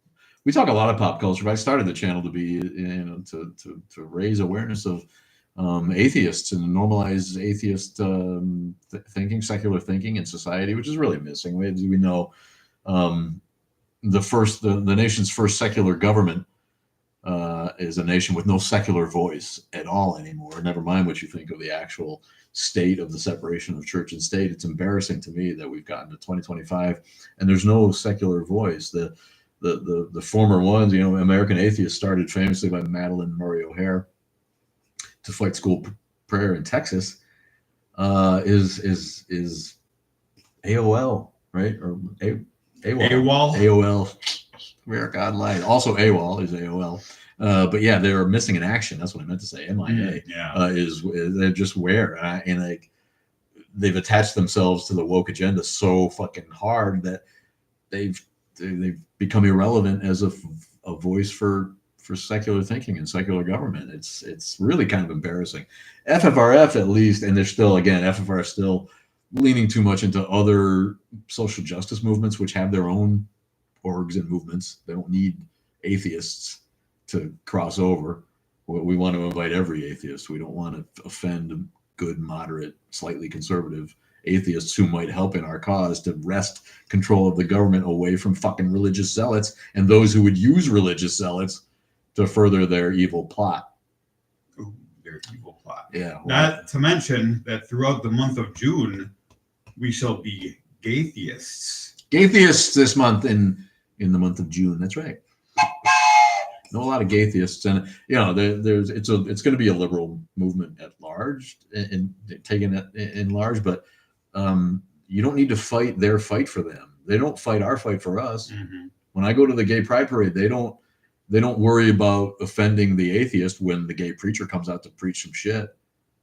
We talk a lot of pop culture. But I started the channel to be, to raise awareness of atheists and normalize atheist thinking, secular thinking in society, which is really missing. We know the nation's first secular government is a nation with no secular voice at all anymore. Never mind what you think of the actual state of the separation of church and state. It's embarrassing to me that we've gotten to 2025 and there's no secular voice. The former ones, American Atheists started famously by Madalyn Murray O'Hair to fight school prayer in Texas. Is AOL, right? Or AOL. Where God lied. Also AWOL is AOL. But yeah, they're missing in action. That's what I meant to say. MIA is they're just where and like they've attached themselves to the woke agenda so fucking hard that they've become irrelevant as a voice for secular thinking and secular government. It's really kind of embarrassing. FFRF at least, and they're still FFRF still leaning too much into other social justice movements, which have their own orgs and movements. They don't need atheists to cross over. We want to invite every atheist. We don't want to offend good, moderate, slightly conservative atheists who might help in our cause to wrest control of the government away from fucking religious zealots and those who would use religious zealots to further their evil plot. Ooh, their evil plot. Yeah. Well, not to mention that throughout the month of June, we shall be gaytheists. Gaytheists this month in the month of June. That's right. Know a lot of gaytheists, and it's going to be a liberal movement at large and taken it in large, but you don't need to fight their fight for them. They don't fight our fight for us. Mm-hmm. When I go to the gay pride parade, they don't worry about offending the atheist when the gay preacher comes out to preach some shit,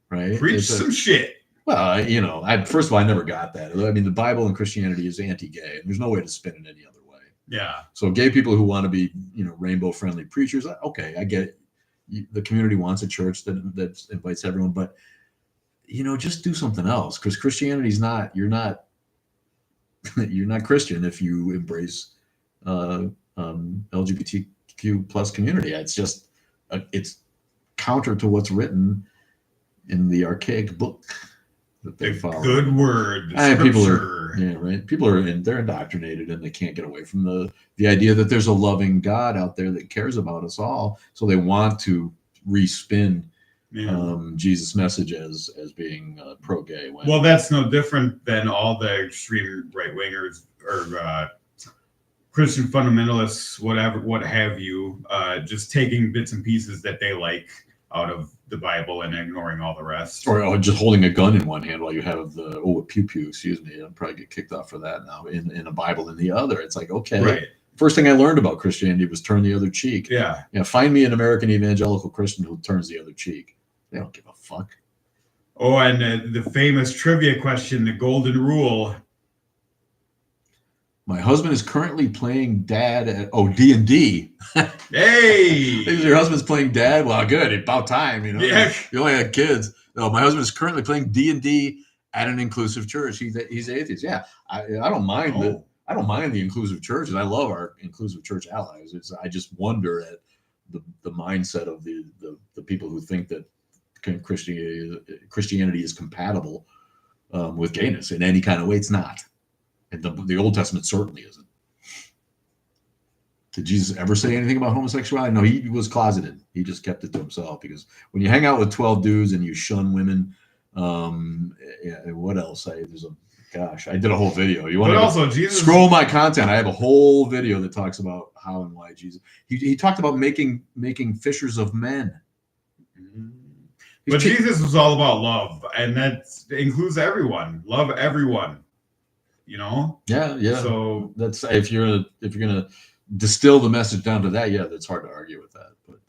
right? Some shit. Well, first of all, I never got that. I mean, the Bible and Christianity is anti-gay, and there's no way to spin it any other way. Yeah. So gay people who want to be, rainbow-friendly preachers, okay, I get it. The community wants a church that invites everyone, but just do something else, because Christianity is not. You're not Christian if you embrace LGBTQ plus community. It's just it's counter to what's written in the archaic book that they follow. Good word. People are right. People are they're indoctrinated and they can't get away from the idea that there's a loving God out there that cares about us all. So they want to respin Jesus' message as being pro-gay. Well, that's no different than all the extreme right-wingers or Christian fundamentalists, whatever, what have you, just taking bits and pieces that they like out of the Bible and ignoring all the rest. Or just holding a gun in one hand while you have a pew, excuse me. I'll probably get kicked off for that now, in a Bible in the other. It's like, okay. Right. First thing I learned about Christianity was turn the other cheek. Yeah. Find me an American evangelical Christian who turns the other cheek. They don't give a fuck. Oh, and the famous trivia question, the golden rule. My husband is currently playing dad at D&D. Hey! Your husband's playing dad? Well, good. About time, Yeah. You only had kids. No, my husband is currently playing D&D at an inclusive church. He's atheist. Yeah, I don't mind I don't mind the inclusive churches. I love our inclusive church allies. I just wonder at the mindset of the people who think that Christianity is compatible with gayness in any kind of way. It's not. And the Old Testament certainly isn't. Did Jesus ever say anything about homosexuality? No, he was closeted. He just kept it to himself, because when you hang out with 12 dudes and you shun women, what else? I did a whole video. You want to Jesus scroll my content? I have a whole video that talks about how and why Jesus. He talked about making fishers of men. But Jesus was all about love, and that includes everyone. Love everyone. Yeah. So that's if you're gonna distill the message down to that, that's hard to argue with that. But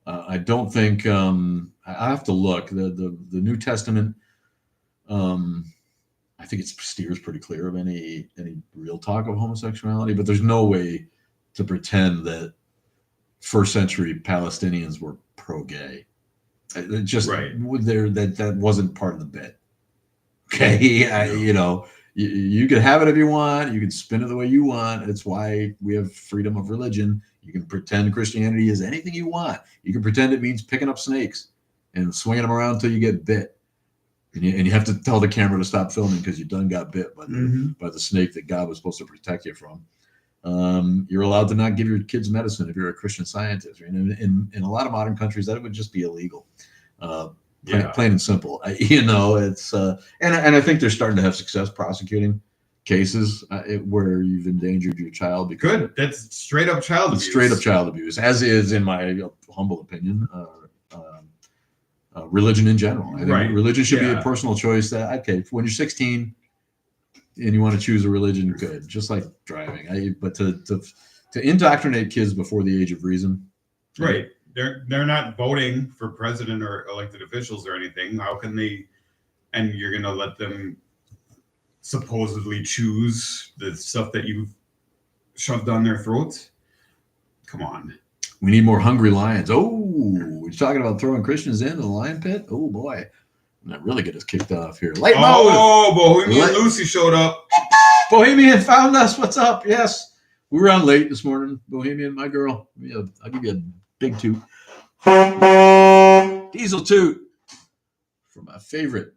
I don't think I have to look. The New Testament I think it steers pretty clear of any real talk of homosexuality, but there's no way to pretend that first century Palestinians were pro-gay. It just that wasn't part of the bit. Okay, you can have it if you want. You can spin it the way you want. It's why we have freedom of religion. You can pretend Christianity is anything you want. You can pretend it means picking up snakes and swinging them around until you get bit. And you have to tell the camera to stop filming because you done got bit by the snake that God was supposed to protect you from. You're allowed to not give your kids medicine if you're a Christian Scientist. Right? In a lot of modern countries, that would just be illegal. Plain and simple. It's and I think they're starting to have success prosecuting cases where you've endangered your child. Good. That's straight up child abuse. Straight up child abuse, as is, in my humble opinion, religion in general. I think religion should be a personal choice. That when you're 16 and you want to choose a religion, good. Just like driving. But to indoctrinate kids before the age of reason, right? They're not voting for president or elected officials or anything. How can they? And you're going to let them supposedly choose the stuff that you've shoved down their throats? Come on. We need more hungry lions. Oh, we're talking about throwing Christians into the lion pit? Oh, boy. That really get us kicked off here. Bohemian Lucy showed up. Bohemian found us. What's up? Yes. We were on late this morning. Bohemian, my girl. I'll give you a big toot. Diesel toot from my favorite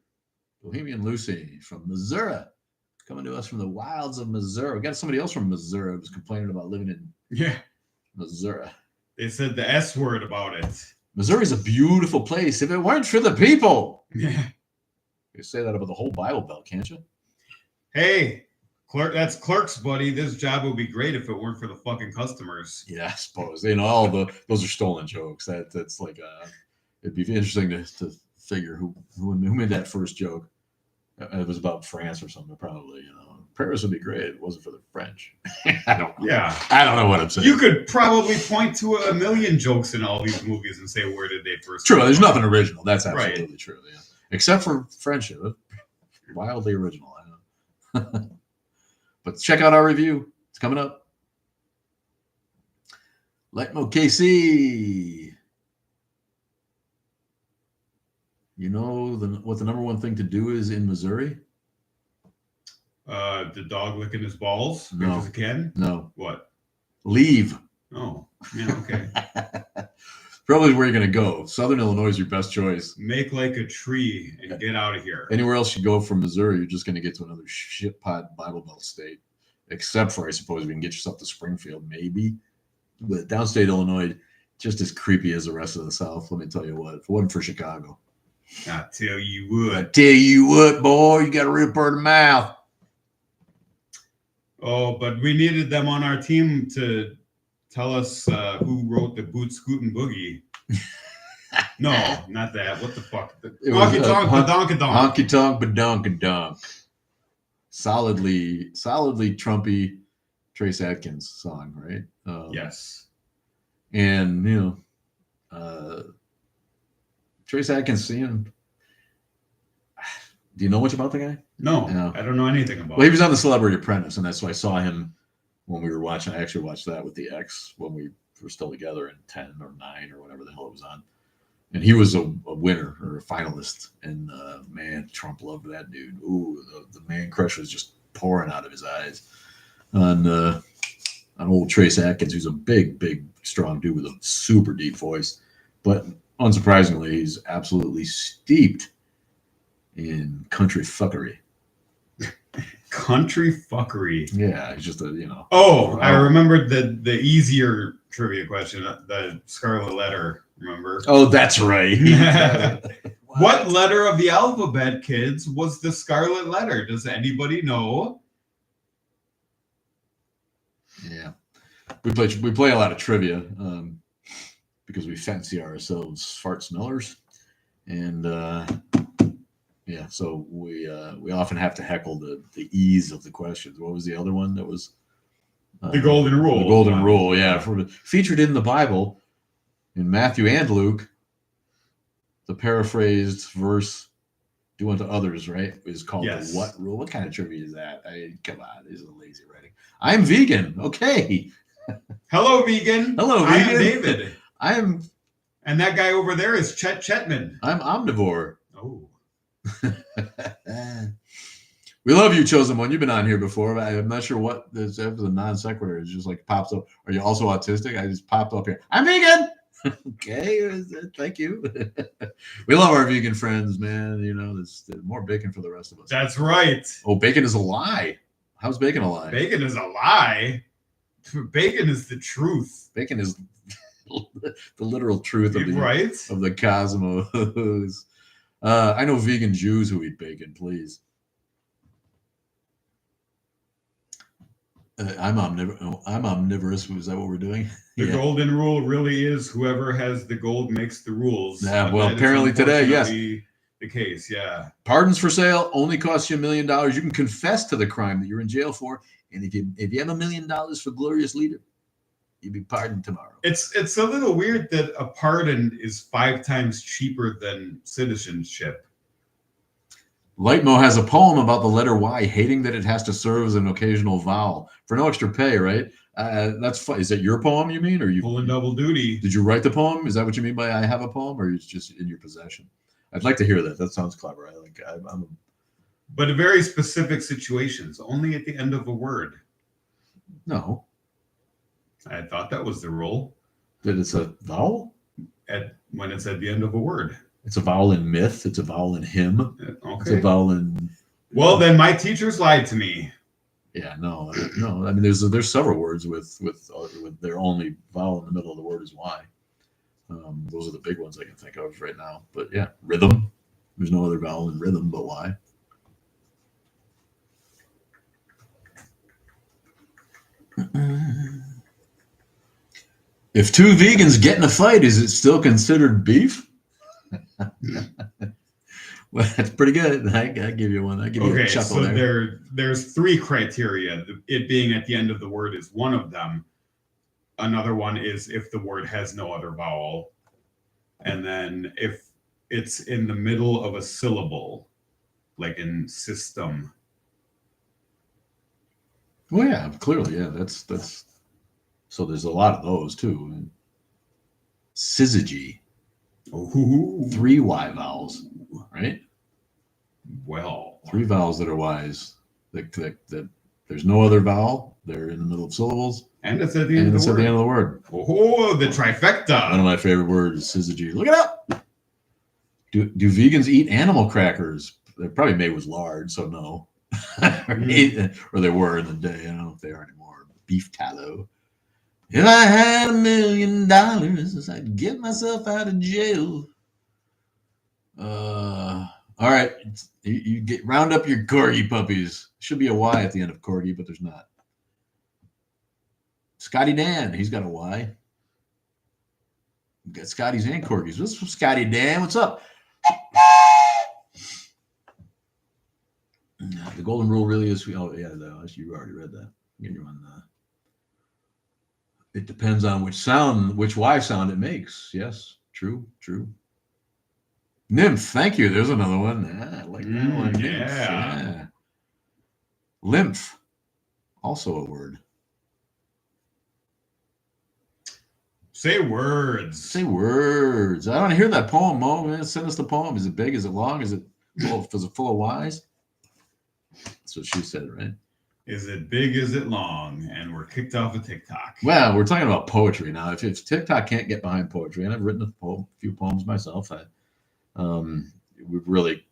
Bohemian Lucy from Missouri, coming to us from the wilds of Missouri. We got somebody else from Missouri who was complaining about living in Missouri. They said the S word about it. Missouri's a beautiful place if it weren't for the people. Yeah. You say that about the whole Bible Belt, can't you? Hey, that's Clerks, buddy. This job would be great if it weren't for the fucking customers. Yeah, I suppose. Those are stolen jokes. That's like it'd be interesting to figure who made that first joke. It was about France or something, probably. Paris would be great if it wasn't for the French. I don't know. Yeah. I don't know what I'm saying. You could probably point to a million jokes in all these movies and say, where did they first True, there's nothing original. That's absolutely true. Yeah. Except for friendship. Wildly original, I know. But check out our review. It's coming up. Letmo KC. You know what the number one thing to do is in Missouri? The dog licking his balls no. as a kid? No. What? Leave. Oh, yeah, okay. Probably where you're going to go. Southern Illinois is your best choice. Make like a tree and get out of here. Anywhere else you go from Missouri, you're just going to get to another shitpot Bible Belt state. Except for, I suppose, we can get yourself to Springfield, maybe. But downstate Illinois, just as creepy as the rest of the South. Let me tell you what. If it wasn't for Chicago. I tell you what. I tell you what, boy. You got a real part of the mouth. Oh, but we needed them on our team to tell us who wrote the Boot Scootin' Boogie. No, not that. What the fuck? Honky Tonk Badonka Donk. Honky Tonk Badonka Donk. Solidly Trumpy Trace Adkins song, right? Yes. And, Trace Adkins, do you know much about the guy? No, I don't know anything about him. Well, he was on The Celebrity Apprentice, and that's why I saw him when we were watching. I actually watched that with the ex when we were still together in 10 or 9 or whatever the hell it was on. And he was a winner or a finalist. And, man, Trump loved that dude. Ooh, the man crush was just pouring out of his eyes on old Trace Adkins, who's a big, strong dude with a super deep voice. But unsurprisingly, he's absolutely steeped in country fuckery. Country fuckery. Yeah, he's just I remembered the easier trivia question, the Scarlet Letter. Remember? Oh, that's right. What letter of the alphabet, kids, was the Scarlet Letter? Does anybody know? Yeah, we play a lot of trivia because we fancy ourselves fart smellers, and so we often have to heckle the ease of the questions. What was the other one that was the Golden Rule? The Golden Rule, yeah, featured in the Bible in Matthew and Luke. The paraphrased verse: do unto others, right, is called Yes. the what rule? What kind of trivia is that? Come on, this is lazy writing. I'm vegan. Okay. Hello, vegan. Hello, I vegan. am David. And that guy over there is Chetman. I'm omnivore. Oh. We love you, chosen one. You've been on here before. I'm not sure what this after the non sequitur is. Just like pops up. Are you also autistic? I just popped up here. I'm vegan. Okay, thank you. We love our vegan friends, man. You know, there's more bacon for the rest of us. That's right. Oh, bacon is a lie. How's bacon a lie? Bacon is a lie. Bacon is the truth. Bacon is the literal truth of the right? of the cosmos. I know vegan Jews who eat bacon. Please. I'm omnivorous. Was that what we're doing? The golden rule really is whoever has the gold makes the rules. Yeah, well, apparently today, yes. The case, yeah. Pardons for sale only cost you $1 million. You can confess to the crime that you're in jail for, and if you have $1 million for glorious leader, you'll be pardoned tomorrow. It's a little weird that a pardon is 5 times cheaper than citizenship. Lightmo has a poem about the letter Y, hating that it has to serve as an occasional vowel for no extra pay, right? That's fun. Is that your poem, you mean? Or you pulling double duty? Did you write the poem? Is that what you mean by I have a poem, or it's just in your possession? I'd like to hear that. That sounds clever. But in very specific situations, only at the end of a word. No. I thought that was the rule. That it's a vowel? When it's at the end of a word. It's a vowel in myth. It's a vowel in hymn. Okay. It's a vowel in. Well, then my teachers lied to me. Yeah, no. I mean, there's several words with their only vowel in the middle of the word is Y. Those are the big ones I can think of right now. But yeah, rhythm. There's no other vowel in rhythm but Y. If two vegans get in a fight, is it still considered beef? Well, that's pretty good. I give you one. I give you a chuckle so there. There's 3 criteria. It being at the end of the word is one of them. Another one is if the word has no other vowel. And then if it's in the middle of a syllable, like in system. Well, yeah, clearly, yeah. That's. So there's a lot of those too. Syzygy. Ooh. 3 Y vowels, right? Well, 3 vowels that are Y's. That there's no other vowel. They're in the middle of syllables. And it's at the end of the word. At the end of the word. Oh, the trifecta. One of my favorite words is syzygy. Look it up. Do vegans eat animal crackers? They're probably made with lard, so no. Or they were in the day. I don't know if they are anymore. Beef tallow. If I had $1 million, I'd get myself out of jail. All right, you round up your corgi puppies. Should be a Y at the end of corgi, but there's not. Scotty Dan, he's got a Y. We've got Scotties and corgis. What's up, Scotty Dan? What's up? The golden rule really is. Oh yeah, you already read that. You're on. It depends on which Y sound it makes. Yes, true. Nymph, thank you. There's another one. I like that one. Yeah. Lymph, also a word. Say words. I want to hear that poem, Mo. Man, send us the poem. Is it big? Is it long? Is it full of Ys? That's what she said, right? Is it big? Is it long? And we're kicked off of TikTok. Well, we're talking about poetry now. If TikTok can't get behind poetry, and I've written a few poems myself, we've really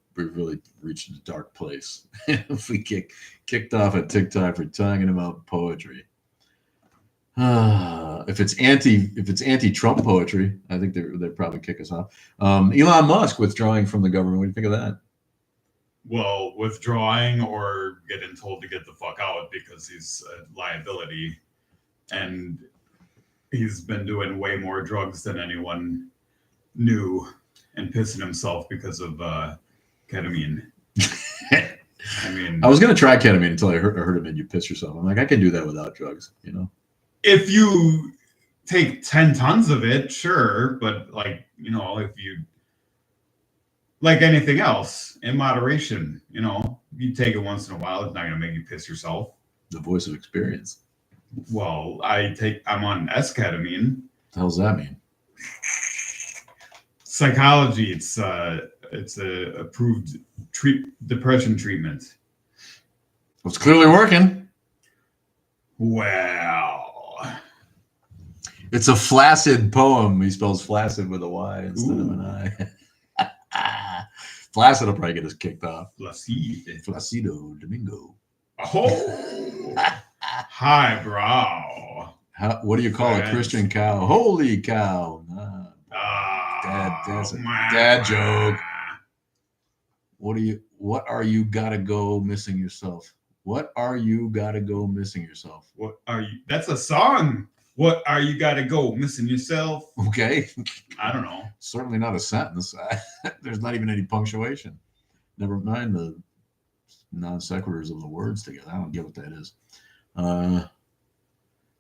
reached a dark place. If we kicked off at TikTok for talking about poetry, if it's anti-Trump poetry, I think they'd probably kick us off. Elon Musk withdrawing from the government. What do you think of that? Well, withdrawing or getting told to get the fuck out because he's a liability, and he's been doing way more drugs than anyone knew, and pissing himself because of ketamine. I mean, I was gonna try ketamine until I heard it made you piss yourself. I'm like, I can do that without drugs, you know. If you take 10 tons of it, sure, but if you like anything else, in moderation. You know, you take it once in a while. It's not going to make you piss yourself. The voice of experience. Well, I'm on esketamine. What the hell's that mean? Psychology. It's a approved depression treatment. Well, it's clearly working. Well, it's a flaccid poem. He spells flaccid with a Y instead of an I. Flaccid will probably get us kicked off. Flacido Domingo. Oh, highbrow. What do you call a Christian cow? Holy cow. Dad joke. What are you gotta go missing yourself? What are you gotta go missing yourself? What are you? That's a song. What are you gotta go missing yourself? Okay. I don't know. Certainly not a sentence. There's not even any punctuation. Never mind the non sequiturs of the words together. I don't get what that is.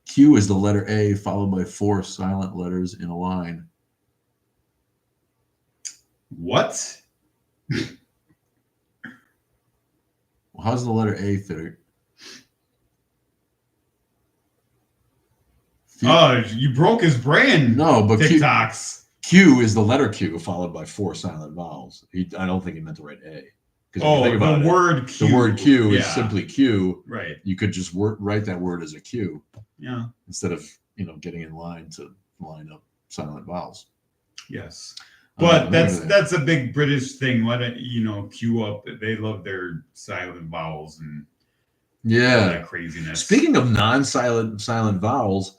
Q is the letter A followed by 4 silent letters in a line. What? Well, how's the letter A fit? Oh, you broke his brain. No, but TikToks. Q is the letter Q followed by 4 silent vowels. I don't think he meant to write A. Oh, the word Q. The word Q is simply Q. Right. You could just write that word as a Q. Yeah. Instead of getting in line to line up silent vowels. Yes. But that's a big British thing. Let it, queue up. They love their silent vowels and all that craziness. Speaking of silent vowels,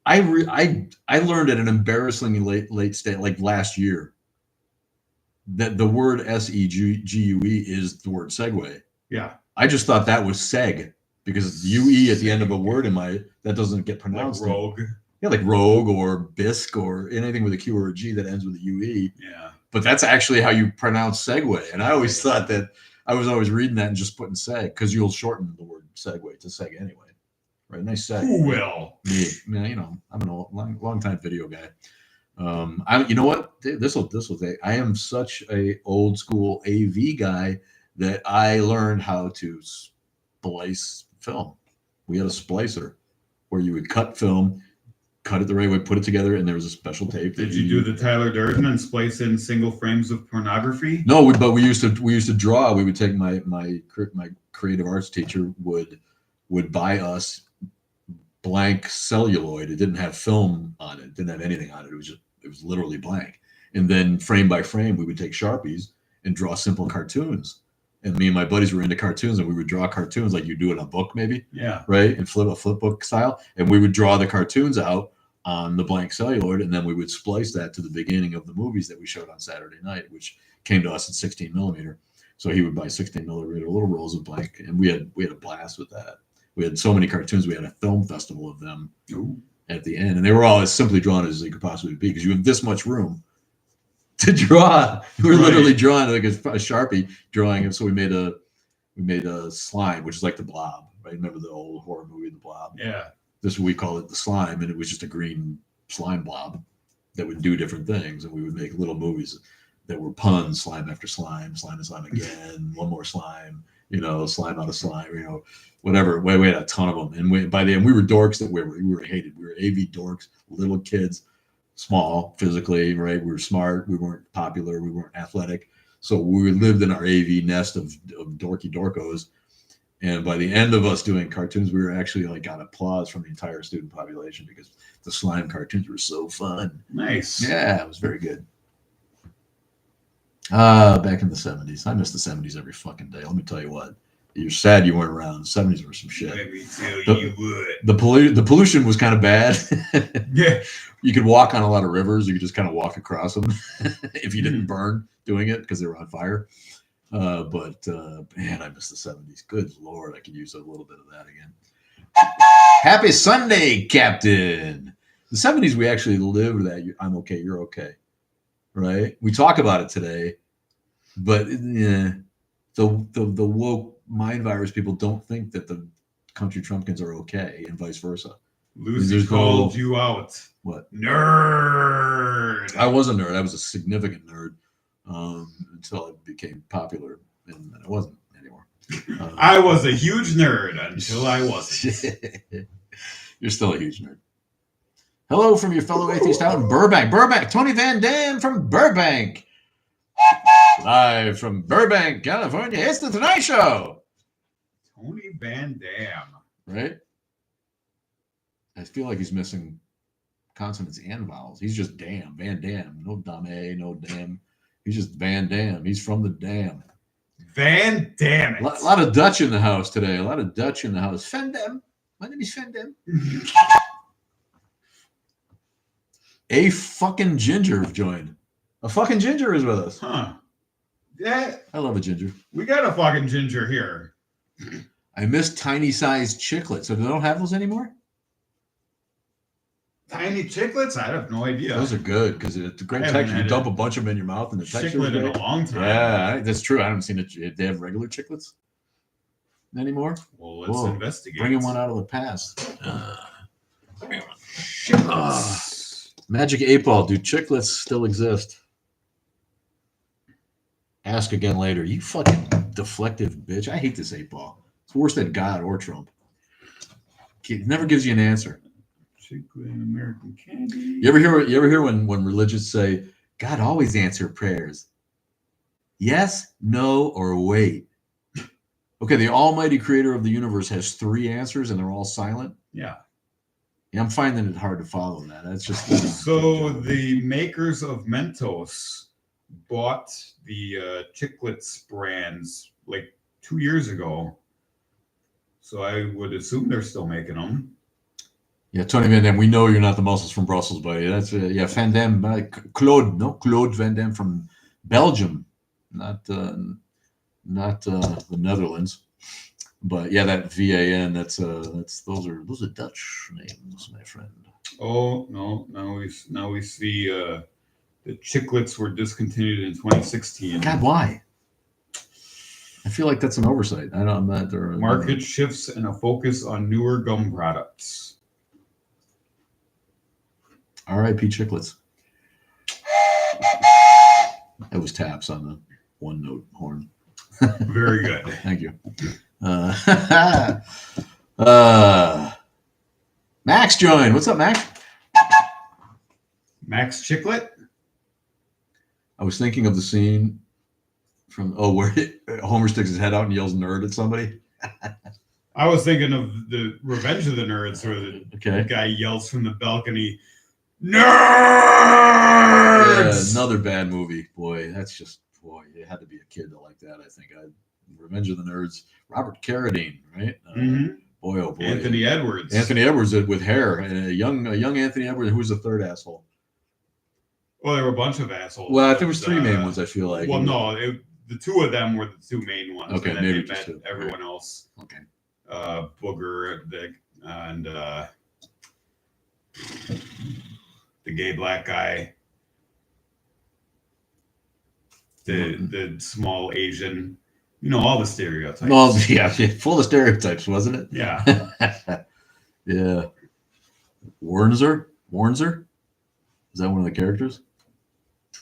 I learned at an embarrassingly late stage, like last year, that the word segue is the word segue. Yeah. I just thought that was seg because UE at the end of a word that doesn't get pronounced. Like rogue. Yeah, like rogue or bisque or anything with a Q or a G that ends with a UE. Yeah. But that's actually how you pronounce segue. And I always thought that I was always reading that and just putting seg because you'll shorten the word segue to seg anyway. Right? Nice seg. Who will? Me. I'm an long time video guy. You know what? This will say I am such a old school AV guy that I learned how to splice film. We had a splicer where you would cut film, cut it the right way, put it together, and there was a special tape. Did you do the Tyler Durden and splice in single frames of pornography? No, but we used to draw. We would take my creative arts teacher would buy us blank celluloid. It didn't have film on it. It didn't have anything on it. It was literally blank. And then frame by frame, we would take Sharpies and draw simple cartoons. And me and my buddies were into cartoons, and we would draw cartoons like you do in a book, maybe. Yeah. Right? And flip book style. And we would draw the cartoons out on the blank celluloid, and then we would splice that to the beginning of the movies that we showed on Saturday night, which came to us in 16 millimeter. So he would buy 16 millimeter little rolls of blank, and we had a blast with that. We had so many cartoons. We had a film festival of them at the end, and they were all as simply drawn as they could possibly be because you have this much room to draw. We were literally drawing like a Sharpie drawing it. So we made a slime, which is like the Blob, right? Remember the old horror movie, The Blob? Yeah. This is what we call it, the slime, and it was just a green slime blob that would do different things, and we would make little movies that were puns: slime after slime, slime and slime again, one more slime, slime out of slime, whatever. We had a ton of them, and by the end we were dorks that we were hated. We were AV dorks, little kids, small physically, right? We were smart. We weren't popular. We weren't athletic. So we lived in our AV nest of dorky dorkos. And by the end of us doing cartoons, we were actually got applause from the entire student population because the slime cartoons were so fun. Nice. Yeah, it was very good. Back in the 70s. I miss the 70s every fucking day. Let me tell you what. You're sad you weren't around. The 70s were some shit. Let me tell you what. The pollution was kind of bad. Yeah. You could walk on a lot of rivers. You could just kind of walk across them if you didn't burn doing it because they were on fire. But man, I miss the 70s. Good Lord, I could use a little bit of that again. Happy Sunday, Captain. The 70s, we actually lived that. I'm okay, you're okay. Right? We talk about it today, but the woke mind virus people don't think that the country Trumpkins are okay and vice versa. Lucy called you out. What? Nerd. I was a nerd. I was a significant nerd. until it became popular, and it wasn't anymore. I was a huge nerd until I wasn't. You're still a huge nerd. Hello from your fellow atheist out in Burbank. Tony Van Dam from Burbank. Live from Burbank, California. It's the Tonight Show. Tony Van Dam. Right? I feel like he's missing consonants and vowels. He's just Dam. Van Dam. No Dame, no Dam. He's just Van Dam. He's from the Dam. Van Dam it. A lot of Dutch in the house today. A lot of Dutch in the house. Van Dam. My name is Van Dam. A fucking ginger joined. A fucking ginger is with us. Huh. Yeah. I love a ginger. We got a fucking ginger here. I miss tiny sized chiclets. So they don't have those anymore? Tiny chiclets? I have no idea. Those are good because it's a great texture. You dump a bunch of them in your mouth and the texture chiclet in a long time. Yeah, that's true. I haven't seen it. They have regular chiclets anymore? Well, let's investigate. Bringing one out of the past. Chiclets. Magic 8-Ball. Do chiclets still exist? Ask again later. You fucking deflective bitch. I hate this 8-Ball. It's worse than God or Trump. It never gives you an answer. Chiclet American candy. You ever hear when religious say, God always answer prayers? Yes, no, or wait. Okay, the almighty creator of the universe has 3 answers and they're all silent. Yeah. Yeah, I'm finding it hard to follow that. That's just so the makers of Mentos bought the Chiclets brands like 2 years ago. So I would assume they're still making them. Yeah, Tony Van Dam, we know you're not the muscles from Brussels, buddy. That's Van Dam, Claude Van Dam from Belgium, not the Netherlands. But yeah, that VAN, those are Dutch names, my friend. Oh no! Now we see the Chiclets were discontinued in 2016. God, why? I feel like that's an oversight. I'm not there. Market shifts and a focus on newer gum products. R.I.P. Chiclets. That was taps on the 1-note horn. Very good. Thank you. Max joined. What's up, Max? Max Chiclet? I was thinking of the scene from where Homer sticks his head out and yells nerd at somebody. I was thinking of the Revenge of the Nerds where the guy yells from the balcony, nerds! Yeah, another bad movie. Boy, it had to be a kid to like that, I think. Revenge of the Nerds. Robert Carradine, right? Boy, oh boy. Anthony Edwards with hair. And a young Anthony Edwards. Who was the third asshole? Well, there were a bunch of assholes. Well, I think there was 3 main ones, I feel like. Well, no, the 2 of them were the 2 main ones. Okay, and then maybe they just met 2. everyone else. Okay. Booger, and the gay black guy. The small Asian, all the stereotypes. Well, yeah, full of stereotypes, wasn't it? Yeah. Yeah. Warnzer? Is that one of the characters?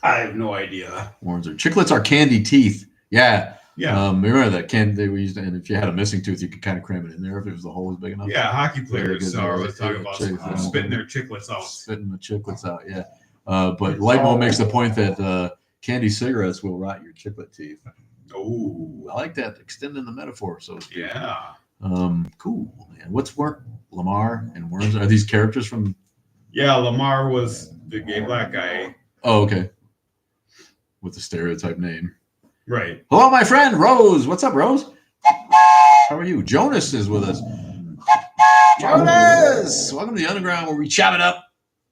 I have no idea. Warnzer. Chiclets are candy teeth. Yeah. Yeah. Remember that candy we used to, and if you had a missing tooth, you could kind of cram it in there if the hole was big enough. Yeah, hockey players are talking about spitting their chiclets out. Spitting the chiclets out, yeah. But Lightmo makes the point that candy cigarettes will rot your chiclet teeth. Oh, I like that, extending the metaphor, so to speak. Yeah. Cool, man. What's Lamar and Worms? Are these characters from? Yeah, Lamar was the gay black guy. Oh, okay. With the stereotype name. Right. Hello, my friend Rose. What's up, Rose? How are you? Jonas is with us. Jonas! Welcome to the Underground, where we chop it up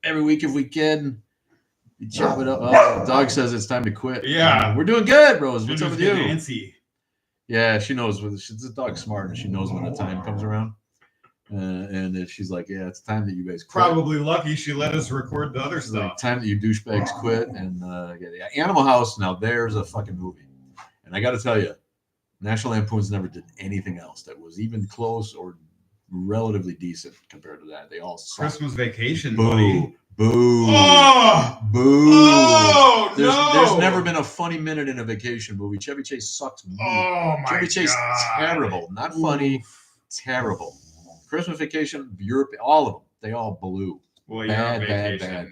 every week if we can. We chop it up. Oh, the dog says it's time to quit. Yeah. We're doing good, Rose. What's up with you? Nancy. Yeah, she knows. The dog's smart, and she knows when the time comes around. And if she's like, yeah, it's time that you guys quit. Probably lucky she let us record the other stuff. Like, time that you douchebags quit. And Animal House, now there's a fucking movie. And I got to tell you, National Lampoon's never did anything else that was even close or relatively decent compared to that. They all suck. Christmas Vacation, boo, buddy. Boo. Oh, Boo. oh There's no! never been a funny minute in a vacation movie. Chevy Chase sucks. Oh my Chevy Chase, God. terrible. Not funny. Terrible. Christmas Vacation, Europe, all of them. They all blew. Well, Bad, your bad, vacation, bad.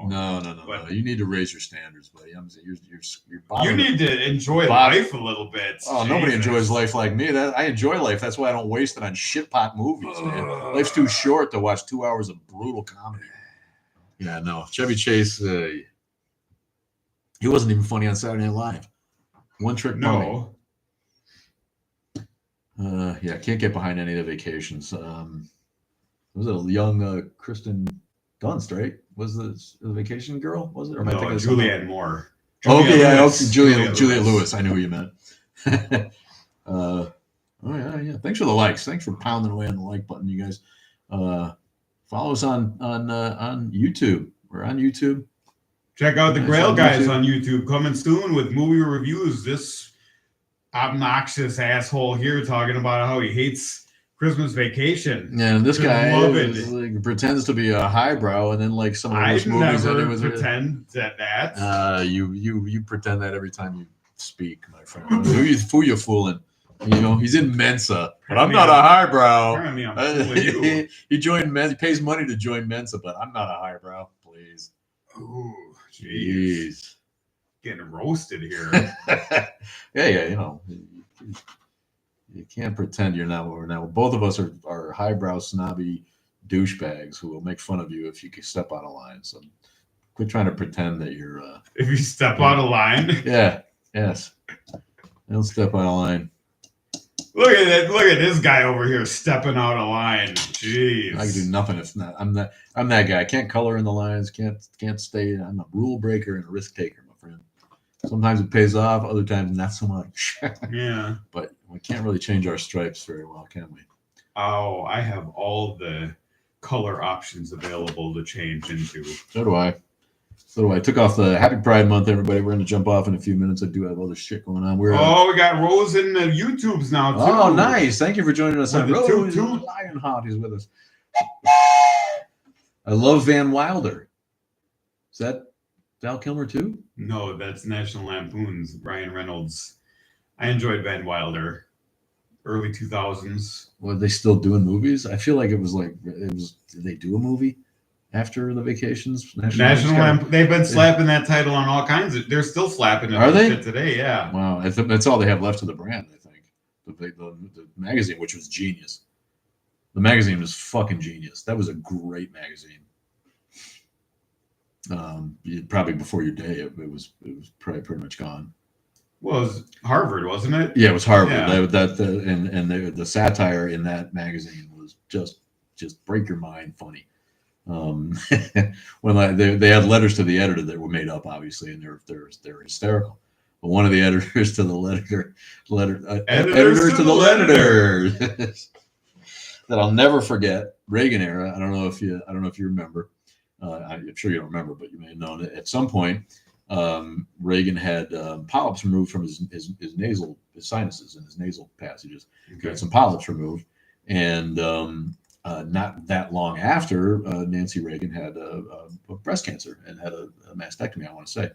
no. No. You need to raise your standards, buddy. I'm saying you're You bothering. need to enjoy life a little bit. Oh, nobody enjoys life like me. I enjoy life. That's why I don't waste it on shitpot movies, man. Life's too short to watch 2 hours of brutal comedy. Yeah, no. Chevy Chase, he wasn't even funny on Saturday Night Live. One trick pony. No. Yeah, can't get behind any of the vacations. Was it a young Kristen Dunst, right? Was the vacation girl? Was it? Or am I thinking of Julianne Moore. Juliette Lewis. I knew who you meant. Oh yeah. Thanks for the likes. Thanks for pounding away on the like button, you guys. Follow us on YouTube. We're on YouTube. Check out the Grail Guys on YouTube. Coming soon with movie reviews. This obnoxious asshole here talking about how he hates Christmas Vacation. Yeah, and this guy pretends to be a highbrow, and then like some of those movies that it was pretend that. You pretend that every time you speak, my friend. Who you fooling? You know, he's in Mensa, but I'm not a highbrow. Apparently I'm fooling you. He joined Mensa. He pays money to join Mensa, but I'm not a highbrow. Please. Ooh, jeez. Getting roasted here. Yeah. You know. You can't pretend you're not what we're now. Both of us are highbrow, snobby douchebags who will make fun of you if you step out of line. So quit trying to pretend that you're. If you step out of line. Yeah. Yes. Don't step out of line. Look at that! Look at this guy over here stepping out of line. Jeez. I can do nothing if not. I'm that guy. I can't color in the lines. Can't stay. I'm a rule breaker and a risk taker, my friend. Sometimes it pays off, other times not so much. Yeah. But we can't really change our stripes very well, can we? Oh, I have all the color options available to change into. So do I. I took off the Happy Pride Month, everybody. We're going to jump off in a few minutes. I do have other shit going on. We got Rose in the YouTubes now, too. Oh, nice. Thank you for joining us on Rose. Two Lionheart is with us. I love Van Wilder. Is that Val Kilmer, too? No, that's National Lampoon's Ryan Reynolds. I enjoyed Van Wilder. Early 2000s. Were they still doing movies? I feel like it was. Did they do a movie after the vacations? National Lampoon. They've been slapping that title on all kinds of. They're still slapping it. Are they? Shit today? Yeah. Wow, I think that's all they have left of the brand. I think the magazine, which was genius. The magazine was fucking genius. That was a great magazine. Probably before your day, it was probably pretty much gone. Well, it was Harvard, wasn't it? Yeah, it was Harvard. Yeah. The satire in that magazine was just break your mind funny. When they had letters to the editor that were made up, obviously, and they're hysterical. But one of the editors to the editors to the letter that I'll never forget, Reagan era. I don't know if you remember. I'm sure you don't remember, but you may have known it. At some point, Reagan had polyps removed from his sinuses and his nasal passages. Okay. He had some polyps removed, and not that long after, Nancy Reagan had a breast cancer and had a mastectomy, I want to say.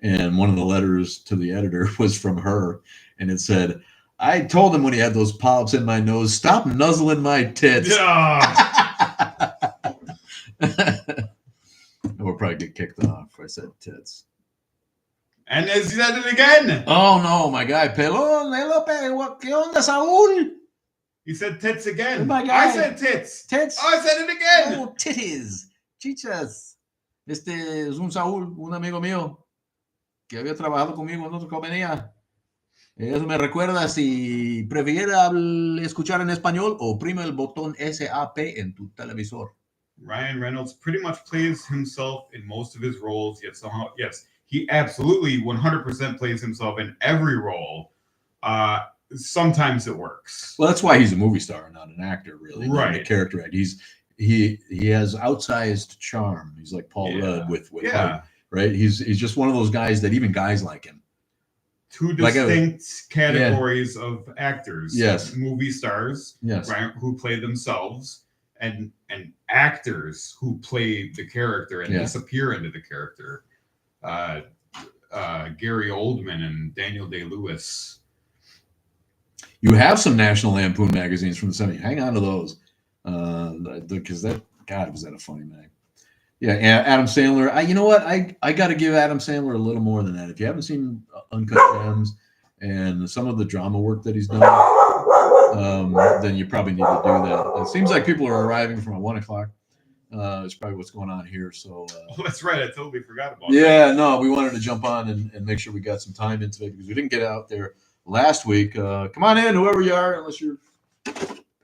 And one of the letters to the editor was from her, and it said, "I told him when he had those polyps in my nose, stop nuzzling my tits." Yeah. We'll probably get kicked off if I said tits. And he said it again. Oh no, my guy, Pelón, ¿qué onda, Saúl? He said tits again. Oh, my guy. I said tits. Tits. Oh, I said it again. Oh, titties. Chichas. Este es un Saúl, un amigo mío, que había trabajado conmigo en otra compañía. Eso me recuerda si prefiere escuchar en español, oprime el botón SAP en tu televisor. Ryan Reynolds pretty much plays himself in most of his roles, yet somehow, yes, he absolutely 100% plays himself in every role. Sometimes it works. Well, that's why he's a movie star, not an actor, really. Right. Not a character actor. He has outsized charm. He's like Paul Rudd with Hug, right? He's just one of those guys that even guys like him. Two distinct categories of actors. Yes. Movie stars, yes, right, who play themselves, and and actors who play the character and Yeah. disappear into the character. Gary Oldman and Daniel Day-Lewis. You have some National Lampoon magazines from the 70s. Hang on to those, because was that a funny mag? Yeah, Adam Sandler. You know what? I got to give Adam Sandler a little more than that. If you haven't seen Uncut Gems and some of the drama work that he's done, then you probably need to do that. It seems like people are arriving from at 1 o'clock. It's probably what's going on here. So that's right. I totally forgot about yeah, that. no, we wanted to jump on and make sure we got some time into it because we didn't get out there last week. Come on in, whoever you are, unless you're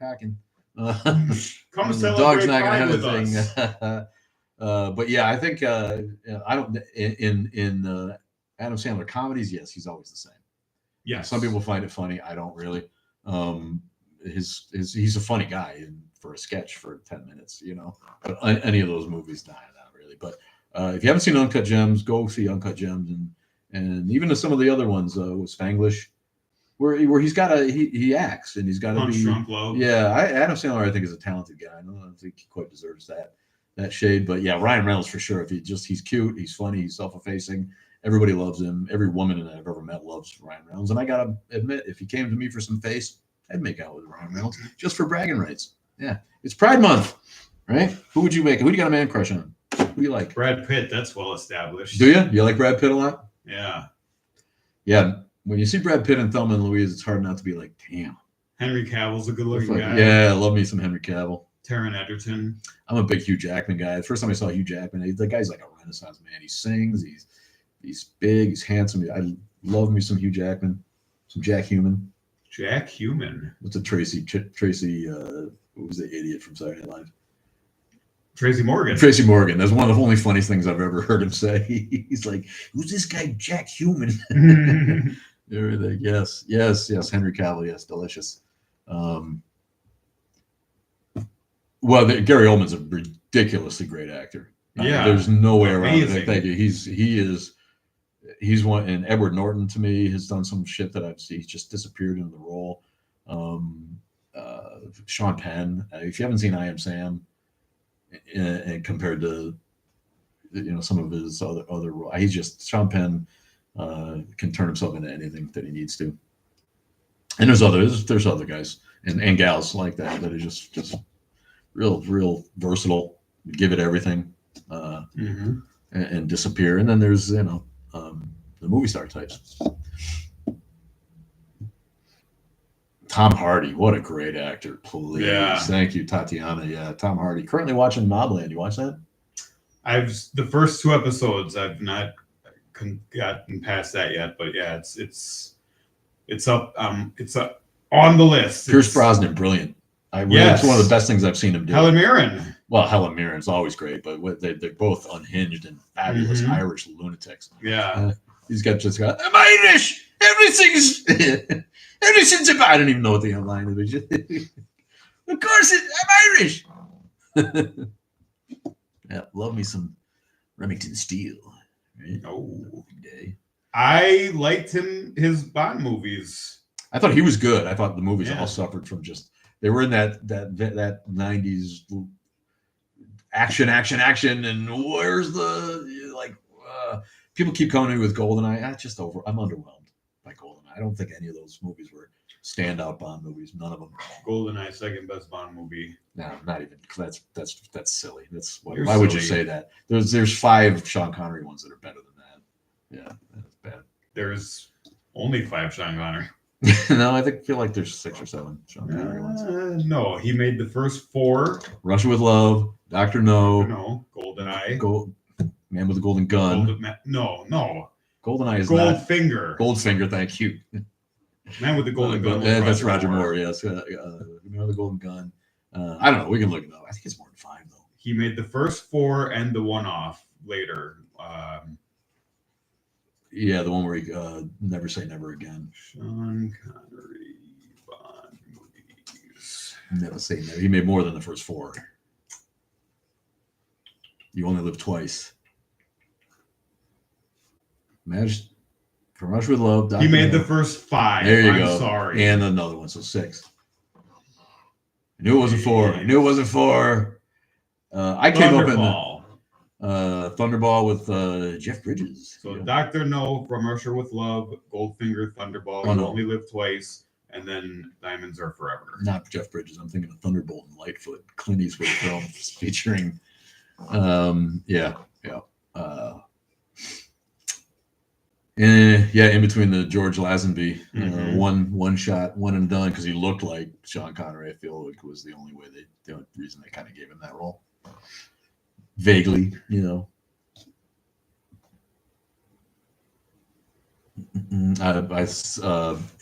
packing. Come the celebrate dog's not Pride gonna have with a us. thing. But yeah, I think I don't in Adam Sandler comedies. Yes, he's always the same. Yes. Some people find it funny. I don't really. He's a funny guy for a sketch for 10 minutes, you know. But any of those movies, not really. But if you haven't seen Uncut Gems, go see Uncut Gems, and even some of the other ones with Spanglish, where he's got he acts and he's got to be. Drunk Love. Yeah, Adam Sandler I think is a talented guy. I don't think he quite deserves that shade, but yeah, Ryan Reynolds for sure. If he's cute, he's funny, he's self-effacing. Everybody loves him. Every woman that I've ever met loves Ryan Reynolds, and I gotta admit, if he came to me for some face, I'd make out with Ryan Reynolds just for bragging rights. Yeah, it's Pride Month, right? Who would you make? Who do you got a man crush on? Who do you like? Brad Pitt. That's well established. Do you? You like Brad Pitt a lot? Yeah. Yeah. When you see Brad Pitt and Thelma and Louise, it's hard not to be like, damn. Henry Cavill's a good-looking guy. Yeah, I love me some Henry Cavill. Taron Egerton. I'm a big Hugh Jackman guy. The first time I saw Hugh Jackman, the guy's like a Renaissance man. He sings. He's big. He's handsome. I love me some Hugh Jackman. Some Jack Human. Jack Human. What's a Tracy? What was the idiot from Saturday Night Live? Tracy Morgan. Tracy Morgan. That's one of the only funniest things I've ever heard him say. He's like, "Who's this guy, Jack Human?" Everything. Yes. Henry Cavill. Yes, delicious. Well, Gary Oldman's a ridiculously great actor. Yeah, there's no way around amazing. it. Thank you. He's one, and Edward Norton to me has done some shit that I've seen. He's just disappeared into the role. Sean Penn. If you haven't seen I Am Sam, and compared to some of his other roles, he's just Sean Penn can turn himself into anything that he needs to. And there's other guys and gals like that are just real versatile, give it everything, and disappear. And then there's the movie star types. Tom Hardy, what a great actor! Please, thank you, Tatiana. Yeah, Tom Hardy. Currently watching Mobland. You watch that? The first 2 episodes. I've not gotten past that yet, but yeah, it's up. It's up on the list. Pierce Brosnan, brilliant. It's one of the best things I've seen him do. Helen Mirren. Well, Helen Mirren's always great, but they're both unhinged and fabulous Irish lunatics. Yeah. He's got I'm Irish. Everything's about. I don't even know what the line is. Of course, I'm Irish. Yeah, love me some Remington Steele. Right? Oh, day. I liked his Bond movies. I thought he was good. I thought the movies all suffered from they were in that 90s action, and where's the people keep coming in with GoldenEye. I'm underwhelmed by GoldenEye. I don't think any of those movies were standout Bond movies. None of them. GoldenEye, second best Bond movie. No, not even. That's silly. You're why would you silly. say that? There's 5 Sean Connery ones that are better than that. Yeah, that's bad. There's only 5 Sean Connery. No, I feel like there's 6 or 7 Sean Connery ones. No, he made the first 4. Russia with Love, Dr. No. No, GoldenEye. Man with a Golden Gun. No. GoldenEye is Goldfinger. Goldfinger, thank you. Man with the Golden Gun. That's Roger Moore, yes. Man with the Golden Gun. I don't know. We can look it up. I think it's more than 5, though. He made the first 4 and the one-off later. Yeah, the one where he Never Say Never Again. Sean Connery Bond movies. Never Say Never. He made more than the first 4. You Only Live Twice. Imagine From Russia with Love. He made the first 5. There you I'm go. sorry. And another one, so 6. I knew it wasn't 4. I came up in Thunderball. Thunderball with Jeff Bridges. So Dr. No, From Russia with Love, Goldfinger, Thunderball, Oh, You no. Only Live Twice, and then Diamonds Are Forever. Not Jeff Bridges. I'm thinking of Thunderbolt and Lightfoot, Clint Eastwood film featuring. Yeah. In between the George Lazenby, one shot, one and done, because he looked like Sean Connery. I feel like was the only reason they kind of gave him that role. Vaguely,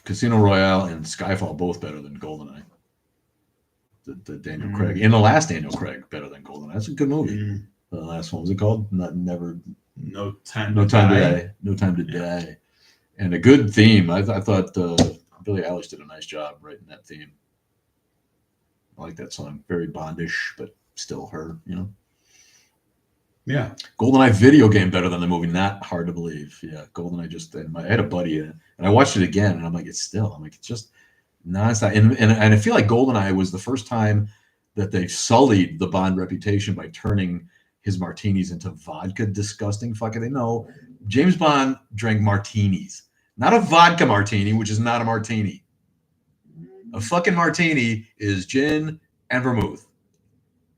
Casino Royale and Skyfall both better than GoldenEye. The Daniel Craig and the last Daniel Craig better than GoldenEye. That's a good movie. The last one was it called? No Time to Die. No Time to Die. And a good theme. I thought Billie Eilish did a nice job writing that theme. I like that song. Very Bondish, but still her, Yeah. GoldenEye video game better than the movie. Not hard to believe. Yeah, GoldenEye I had a buddy in it, and I watched it again, and I'm like, it's just nonstop. And I feel like GoldenEye was the first time that they sullied the Bond reputation by turning his martinis into vodka. Disgusting fucking. No, James Bond drank martinis, not a vodka martini, which is not a martini. A fucking martini is gin and vermouth.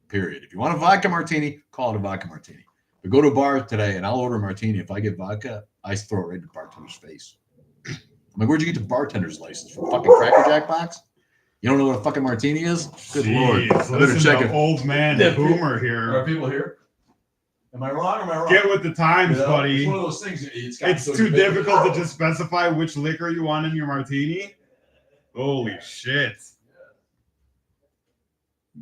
Period. If you want a vodka martini, call it a vodka martini. But go to a bar today and I'll order a martini. If I get vodka, I throw it right in the bartender's face. I'm like, where'd you get the bartender's license? From fucking Cracker Jack box? You don't know what a fucking martini is? Good Lord. I better check it. Old man boomer here. Are people here? Am I wrong or am I wrong? Get with the times, buddy. It's one of those things. It's too difficult to just specify which liquor you want in your martini. Holy shit.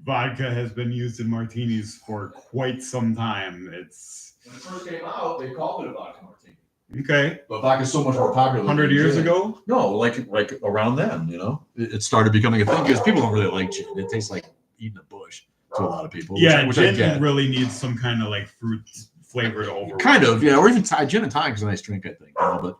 Vodka has been used in martinis for quite some time. When it first came out, they called it a vodka martini. Okay. But vodka is so much more popular. 100 years ago? No, like around then, it started becoming a thing because people don't really like gin. It tastes like eating a bush to a lot of people. Yeah, which I get. really needs some kind of like fruit flavor to over. Kind of, yeah, or even gin and tonic is a nice drink, I think. But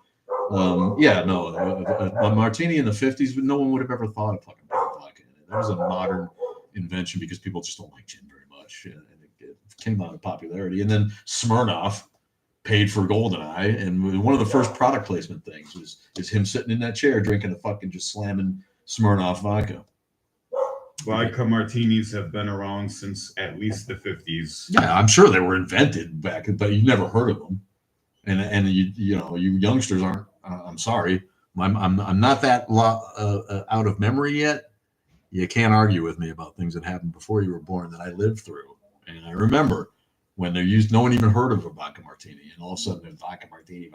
a martini in the 50s, no one would have ever thought of fucking vodka in it. That was a modern invention because people just don't like gin very much, and it came out of popularity. And then Smirnoff paid for GoldenEye, and one of the first product placement things is him sitting in that chair drinking a fucking just slamming Smirnoff vodka. Vodka martinis have been around since at least the 50s. Yeah, I'm sure they were invented back, but you've never heard of them. And you youngsters aren't. I'm sorry, I'm not that out of memory yet. You can't argue with me about things that happened before you were born that I lived through. And I remember when no one even heard of a vodka martini, and all of a sudden there's vodka martini,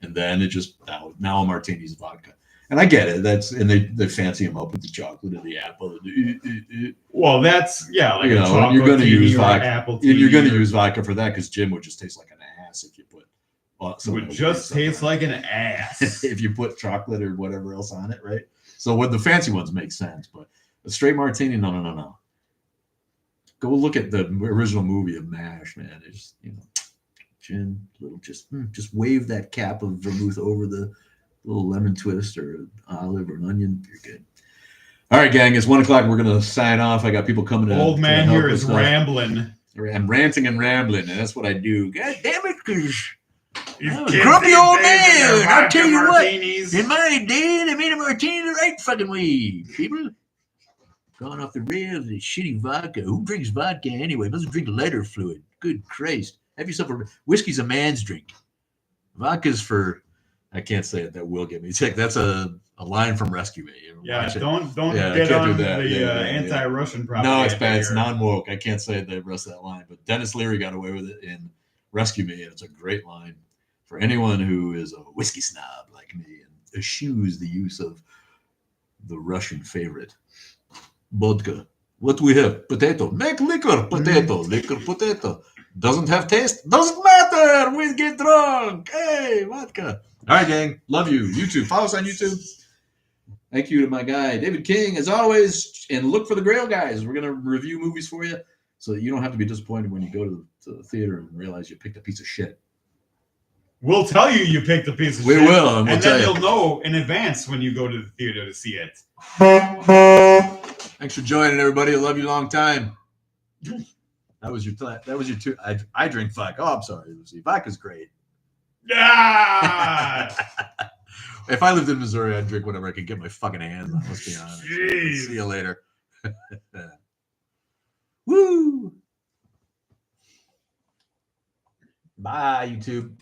and then it just now a martini's vodka. And I get it. They fancy them up with the chocolate and the apple. Well, that's like you're going to use vodka, apple and you're going to use vodka for that because gin would just taste like an ass if you put. Would just taste like an ass if you put chocolate or whatever else on it, right? So what the fancy ones make sense, but a straight martini, no. Go look at the original movie of MASH, man. It's gin, just wave that cap of vermouth over the little lemon twist or an olive or an onion. You're good. All right, gang. It's 1:00. We're gonna sign off. I got people coming in. Old man here is rambling. I'm ranting and rambling, and that's what I do. God damn it, because. Grumpy old man. I'll tell you martinis. What. In my day, they made a martini the right fucking way. People going off the rails, the shitty vodka. Who drinks vodka anyway? Doesn't drink lighter fluid. Good Christ. Have yourself whiskey's a man's drink. Vodka's for. I can't say it. That will get me sick. That's a line from Rescue Me. Yeah, don't get on the anti-Russian propaganda. No, it's bad. It's non-woke. I can't say the rest of that line. But Dennis Leary got away with it in Rescue Me, and it's a great line for anyone who is a whiskey snob like me and eschews the use of the Russian favorite, vodka. What do we have? Potato. Make liquor. Potato. Liquor. Potato. Doesn't have taste. Doesn't matter. We get drunk. Hey, vodka. All right, gang. Love you. YouTube. Follow us on YouTube. Thank you to my guy, David King, as always. And look for the Grail guys. We're going to review movies for you so that you don't have to be disappointed when you go to the theater and realize you picked a piece of shit. We'll tell you picked a piece of shit. We will. And then you'll know in advance when you go to the theater to see it. Thanks for joining, everybody. I love you long time. That was your two. I drink vodka. Oh, I'm sorry, Lucy. Vodka's great. Yeah. If I lived in Missouri, I'd drink whatever I could get my fucking hands on. Let's be honest. Jeez. See you later. Woo! Bye, YouTube.